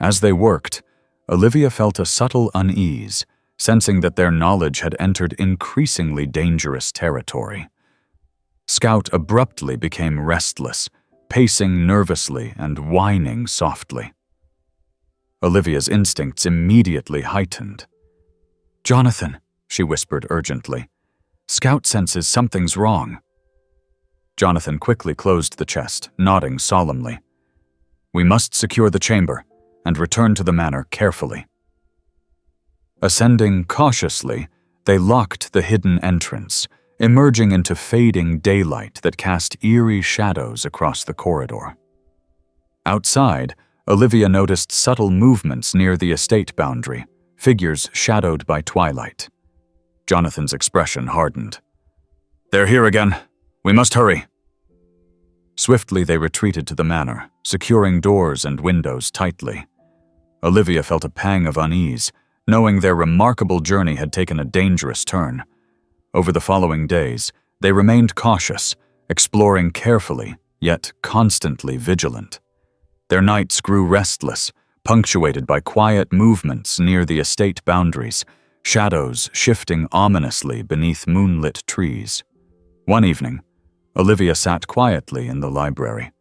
As they worked, Olivia felt a subtle unease, sensing that their knowledge had entered increasingly dangerous territory. Scout abruptly became restless, pacing nervously and whining softly. Olivia's instincts immediately heightened. "Jonathan," she whispered urgently, "Scout senses something's wrong." Jonathan quickly closed the chest, nodding solemnly. "We must secure the chamber and return to the manor carefully." Ascending cautiously, they locked the hidden entrance, emerging into fading daylight that cast eerie shadows across the corridor. Outside, Olivia noticed subtle movements near the estate boundary, figures shadowed by twilight. Jonathan's expression hardened. "They're here again. We must hurry." Swiftly they retreated to the manor, securing doors and windows tightly. Olivia felt a pang of unease, knowing their remarkable journey had taken a dangerous turn. Over the following days, they remained cautious, exploring carefully, yet constantly vigilant. Their nights grew restless, punctuated by quiet movements near the estate boundaries, shadows shifting ominously beneath moonlit trees. One evening, Olivia sat quietly in the library,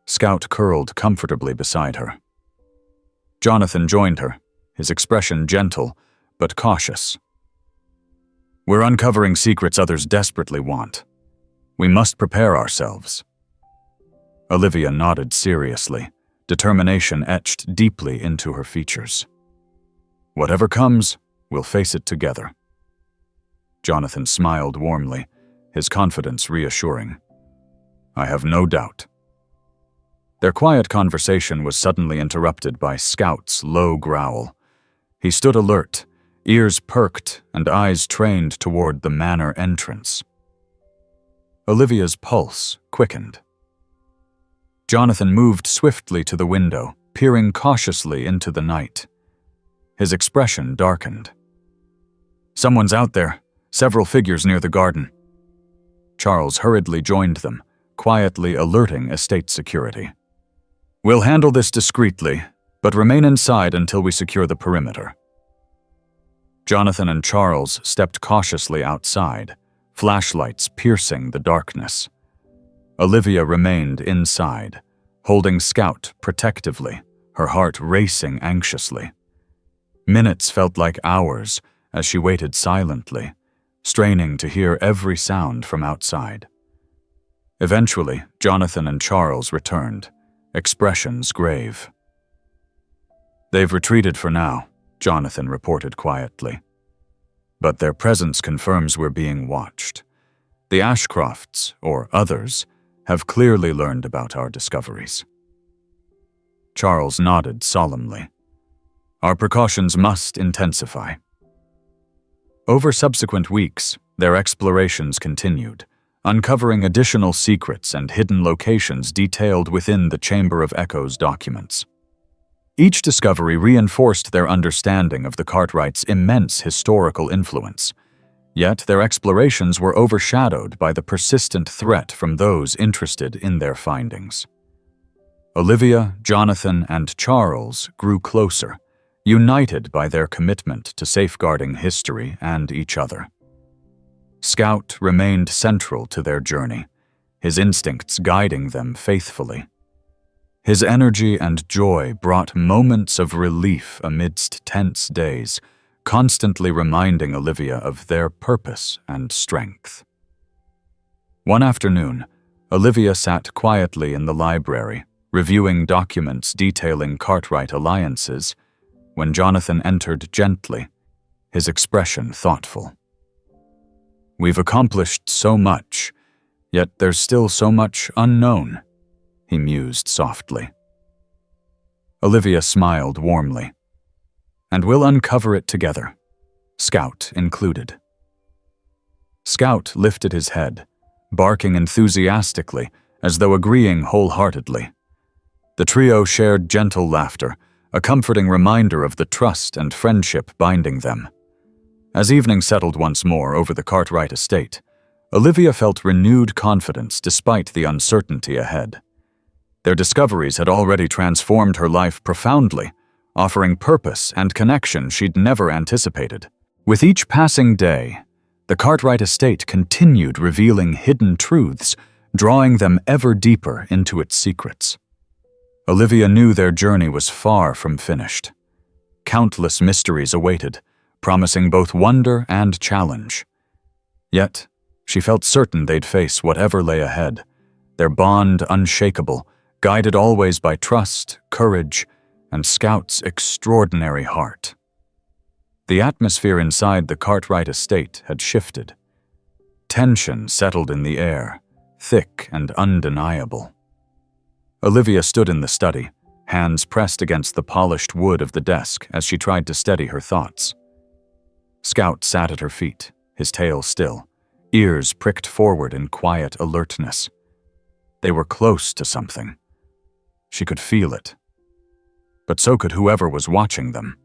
Scout curled comfortably beside her. Jonathan joined her, his expression gentle but cautious. "We're uncovering secrets others desperately want. We must prepare ourselves." Olivia nodded seriously, determination etched deeply into her features. "Whatever comes, we'll face it together." Jonathan smiled warmly, his confidence reassuring. "I have no doubt." Their quiet conversation was suddenly interrupted by Scout's low growl. He stood alert, ears perked and eyes trained toward the manor entrance. Olivia's pulse quickened. Jonathan moved swiftly to the window, peering cautiously into the night. His expression darkened. "Someone's out there, several figures near the garden." Charles hurriedly joined them, quietly alerting estate security. "We'll handle this discreetly, but remain inside until we secure the perimeter." Jonathan and Charles stepped cautiously outside, flashlights piercing the darkness. Olivia remained inside, holding Scout protectively, her heart racing anxiously. Minutes felt like hours as she waited silently, straining to hear every sound from outside. Eventually, Jonathan and Charles returned, expressions grave. "They've retreated for now," Jonathan reported quietly. "But their presence confirms we're being watched. The Ashcrofts, or others, have clearly learned about our discoveries." Charles nodded solemnly. "Our precautions must intensify." Over subsequent weeks, their explorations continued, uncovering additional secrets and hidden locations detailed within the Chamber of Echoes documents. Each discovery reinforced their understanding of the Cartwrights' immense historical influence, yet their explorations were overshadowed by the persistent threat from those interested in their findings. Olivia, Jonathan, and Charles grew closer, united by their commitment to safeguarding history and each other. Scout remained central to their journey, his instincts guiding them faithfully. His energy and joy brought moments of relief amidst tense days, constantly reminding Olivia of their purpose and strength. One afternoon, Olivia sat quietly in the library, reviewing documents detailing Cartwright alliances, when Jonathan entered gently, his expression thoughtful. "We've accomplished so much, yet there's still so much unknown," he mused softly. Olivia smiled warmly. "And we'll uncover it together, Scout included." Scout lifted his head, barking enthusiastically as though agreeing wholeheartedly. The trio shared gentle laughter, a comforting reminder of the trust and friendship binding them. As evening settled once more over the Cartwright estate, Olivia felt renewed confidence despite the uncertainty ahead. Their discoveries had already transformed her life profoundly, offering purpose and connection she'd never anticipated. With each passing day, the Cartwright estate continued revealing hidden truths, drawing them ever deeper into its secrets. Olivia knew their journey was far from finished. Countless mysteries awaited, promising both wonder and challenge. Yet, she felt certain they'd face whatever lay ahead, their bond unshakable, guided always by trust, courage, and Scout's extraordinary heart. The atmosphere inside the Cartwright estate had shifted. Tension settled in the air, thick and undeniable. Olivia stood in the study, hands pressed against the polished wood of the desk as she tried to steady her thoughts. Scout sat at her feet, his tail still, ears pricked forward in quiet alertness. They were close to something. She could feel it. But so could whoever was watching them.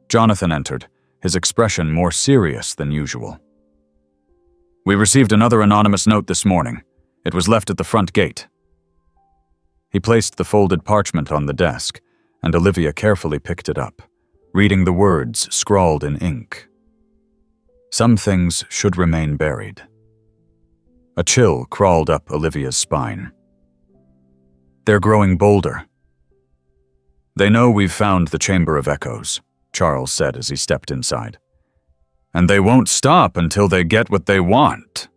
Jonathan entered, his expression more serious than usual. "We received another anonymous note this morning. It was left at the front gate." He placed the folded parchment on the desk, and Olivia carefully picked it up, reading the words scrawled in ink. Some things should remain buried. A chill crawled up Olivia's spine. "They're growing bolder." "They know we've found the Chamber of Echoes," Charles said as he stepped inside. "And they won't stop until they get what they want."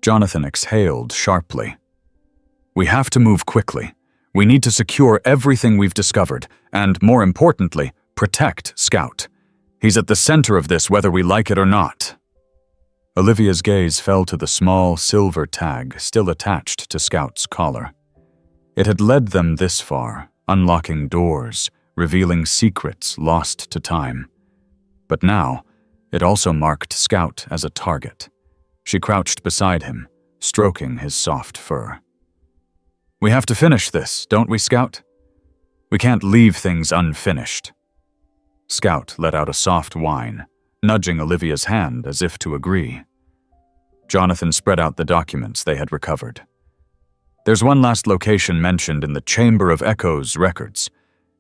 Jonathan exhaled sharply. "We have to move quickly. We need to secure everything we've discovered, and, more importantly, protect Scout. He's at the center of this whether we like it or not." Olivia's gaze fell to the small silver tag still attached to Scout's collar. It had led them this far, unlocking doors, revealing secrets lost to time. But now, it also marked Scout as a target. She crouched beside him, stroking his soft fur. We have to finish this, don't we, Scout? We can't leave things unfinished. Scout let out a soft whine, nudging Olivia's hand as if to agree. Jonathan spread out the documents they had recovered. There's one last location mentioned in the Chamber of Echoes records.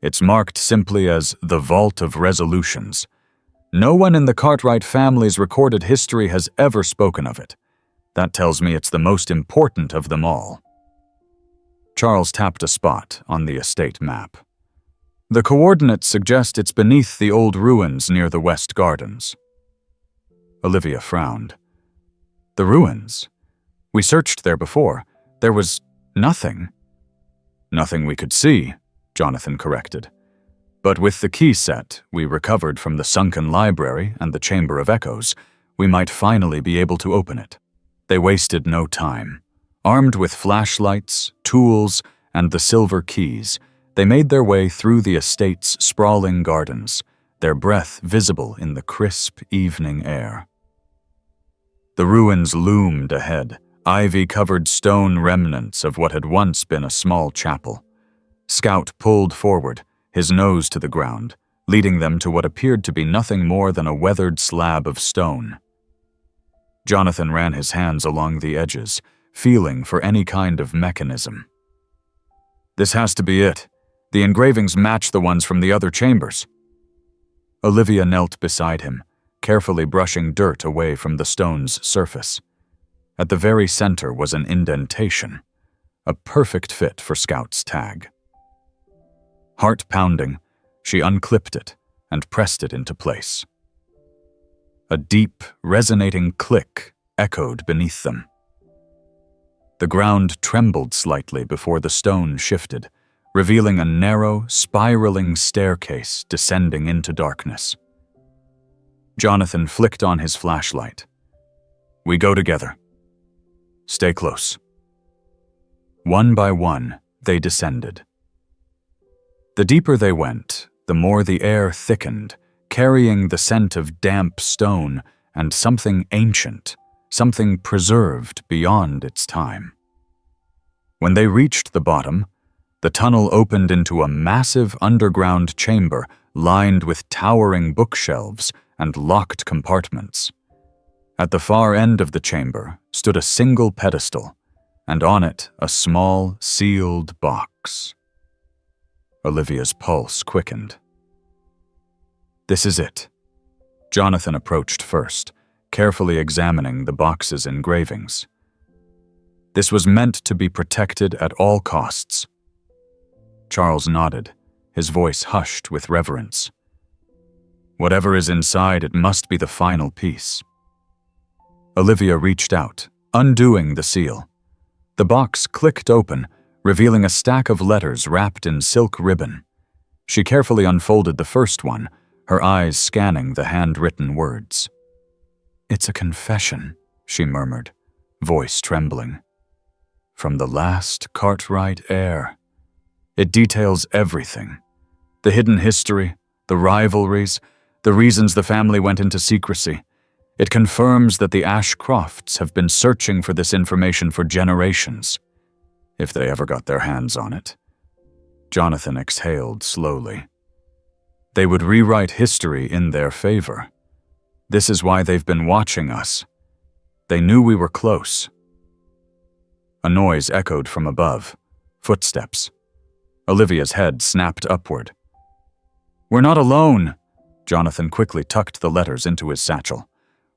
It's marked simply as the Vault of Resolutions. No one in the Cartwright family's recorded history has ever spoken of it. That tells me it's the most important of them all. Charles tapped a spot on the estate map. The coordinates suggest it's beneath the old ruins near the West Gardens. Olivia frowned. The ruins? We searched there before. There was nothing. Nothing we could see, Jonathan corrected. But with the key set we recovered from the sunken library and the Chamber of Echoes, we might finally be able to open it. They wasted no time. Armed with flashlights, tools, and the silver keys, they made their way through the estate's sprawling gardens, their breath visible in the crisp evening air. The ruins loomed ahead, ivy-covered stone remnants of what had once been a small chapel. Scout pulled forward, his nose to the ground, leading them to what appeared to be nothing more than a weathered slab of stone. Jonathan ran his hands along the edges, feeling for any kind of mechanism. This has to be it. The engravings match the ones from the other chambers. Olivia knelt beside him, carefully brushing dirt away from the stone's surface. At the very center was an indentation, a perfect fit for Scout's tag. Heart pounding, she unclipped it and pressed it into place. A deep, resonating click echoed beneath them. The ground trembled slightly before the stone shifted, revealing a narrow, spiraling staircase descending into darkness. Jonathan flicked on his flashlight. We go together. Stay close. One by one, they descended. The deeper they went, the more the air thickened, carrying the scent of damp stone and something ancient, something preserved beyond its time. When they reached the bottom, the tunnel opened into a massive underground chamber lined with towering bookshelves and locked compartments. At the far end of the chamber stood a single pedestal, and on it a small, sealed box. Olivia's pulse quickened. This is it. Jonathan approached first, carefully examining the box's engravings. This was meant to be protected at all costs. Charles nodded, his voice hushed with reverence. Whatever is inside, it must be the final piece. Olivia reached out, undoing the seal. The box clicked open, revealing a stack of letters wrapped in silk ribbon. She carefully unfolded the first one, her eyes scanning the handwritten words. It's a confession, she murmured, voice trembling. From the last Cartwright heir. It details everything. The hidden history, the rivalries, the reasons the family went into secrecy. It confirms that the Ashcrofts have been searching for this information for generations, if they ever got their hands on it. Jonathan exhaled slowly. They would rewrite history in their favor. This is why they've been watching us. They knew we were close. A noise echoed from above. Footsteps. Olivia's head snapped upward. We're not alone. Jonathan quickly tucked the letters into his satchel.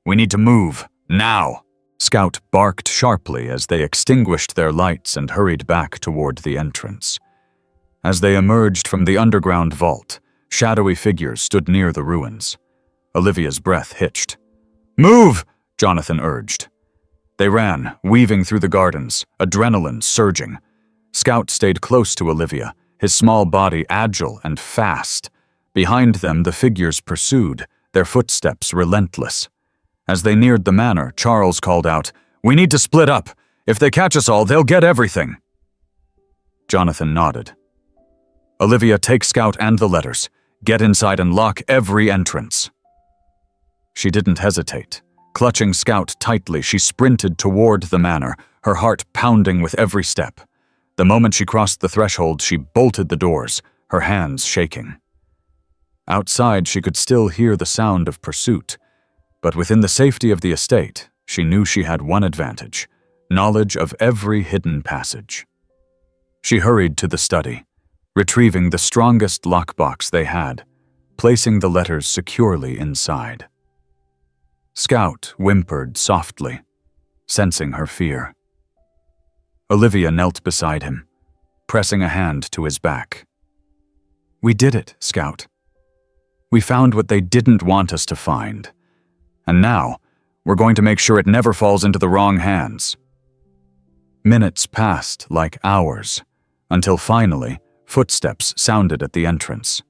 We need to move, now. Scout barked sharply as they extinguished their lights and hurried back toward the entrance. As they emerged from the underground vault, shadowy figures stood near the ruins. Olivia's breath hitched. Move, Jonathan urged. They ran, weaving through the gardens, adrenaline surging. Scout stayed close to Olivia, his small body agile and fast. Behind them, the figures pursued, their footsteps relentless. As they neared the manor, Charles called out, We need to split up. If they catch us all, they'll get everything. Jonathan nodded. Olivia, take Scout and the letters. Get inside and lock every entrance. She didn't hesitate. Clutching Scout tightly, she sprinted toward the manor, her heart pounding with every step. The moment she crossed the threshold, she bolted the doors, her hands shaking. Outside, she could still hear the sound of pursuit, but within the safety of the estate, she knew she had one advantage: knowledge of every hidden passage. She hurried to the study, retrieving the strongest lockbox they had, placing the letters securely inside. Scout whimpered softly, sensing her fear. Olivia knelt beside him, pressing a hand to his back. "We did it, Scout. We found what they didn't want us to find. And now, we're going to make sure it never falls into the wrong hands." Minutes passed like hours, until finally, footsteps sounded at the entrance.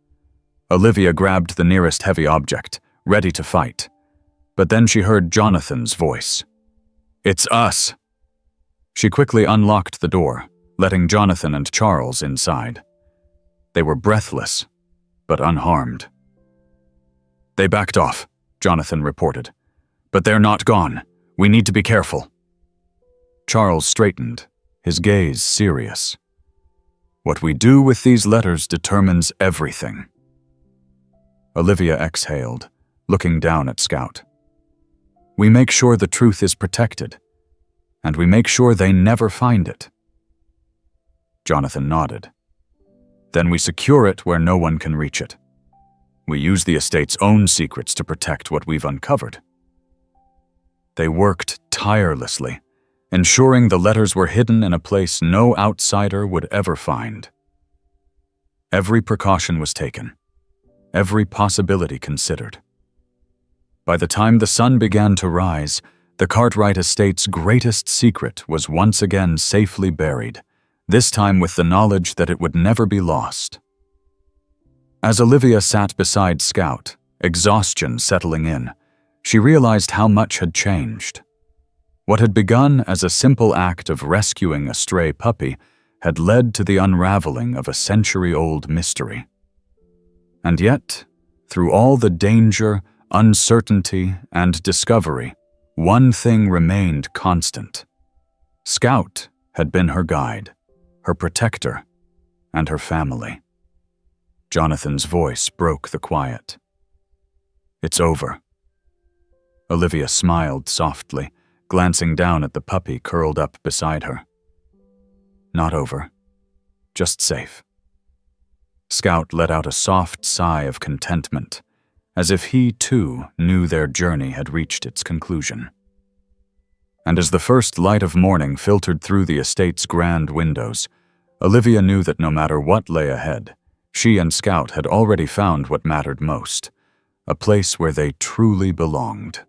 Olivia grabbed the nearest heavy object, ready to fight. But then she heard Jonathan's voice. "It's us!" She quickly unlocked the door, letting Jonathan and Charles inside. They were breathless, but unharmed. "They backed off," Jonathan reported. "But they're not gone. We need to be careful." Charles straightened, his gaze serious. "What we do with these letters determines everything." Olivia exhaled, looking down at Scout. "We make sure the truth is protected, and we make sure they never find it." Jonathan nodded. "Then we secure it where no one can reach it. We use the estate's own secrets to protect what we've uncovered." They worked tirelessly, ensuring the letters were hidden in a place no outsider would ever find. Every precaution was taken, every possibility considered. By the time the sun began to rise, the Cartwright estate's greatest secret was once again safely buried, this time with the knowledge that it would never be lost. As Olivia sat beside Scout, exhaustion settling in, she realized how much had changed. What had begun as a simple act of rescuing a stray puppy had led to the unraveling of a century-old mystery. And yet, through all the danger, uncertainty, and discovery, one thing remained constant. Scout had been her guide, her protector, and her family. Jonathan's voice broke the quiet. "It's over." Olivia smiled softly, glancing down at the puppy curled up beside her. "Not over, just safe." Scout let out a soft sigh of contentment, as if he, too, knew their journey had reached its conclusion. And as the first light of morning filtered through the estate's grand windows, Olivia knew that no matter what lay ahead, she and Scout had already found what mattered most, a place where they truly belonged.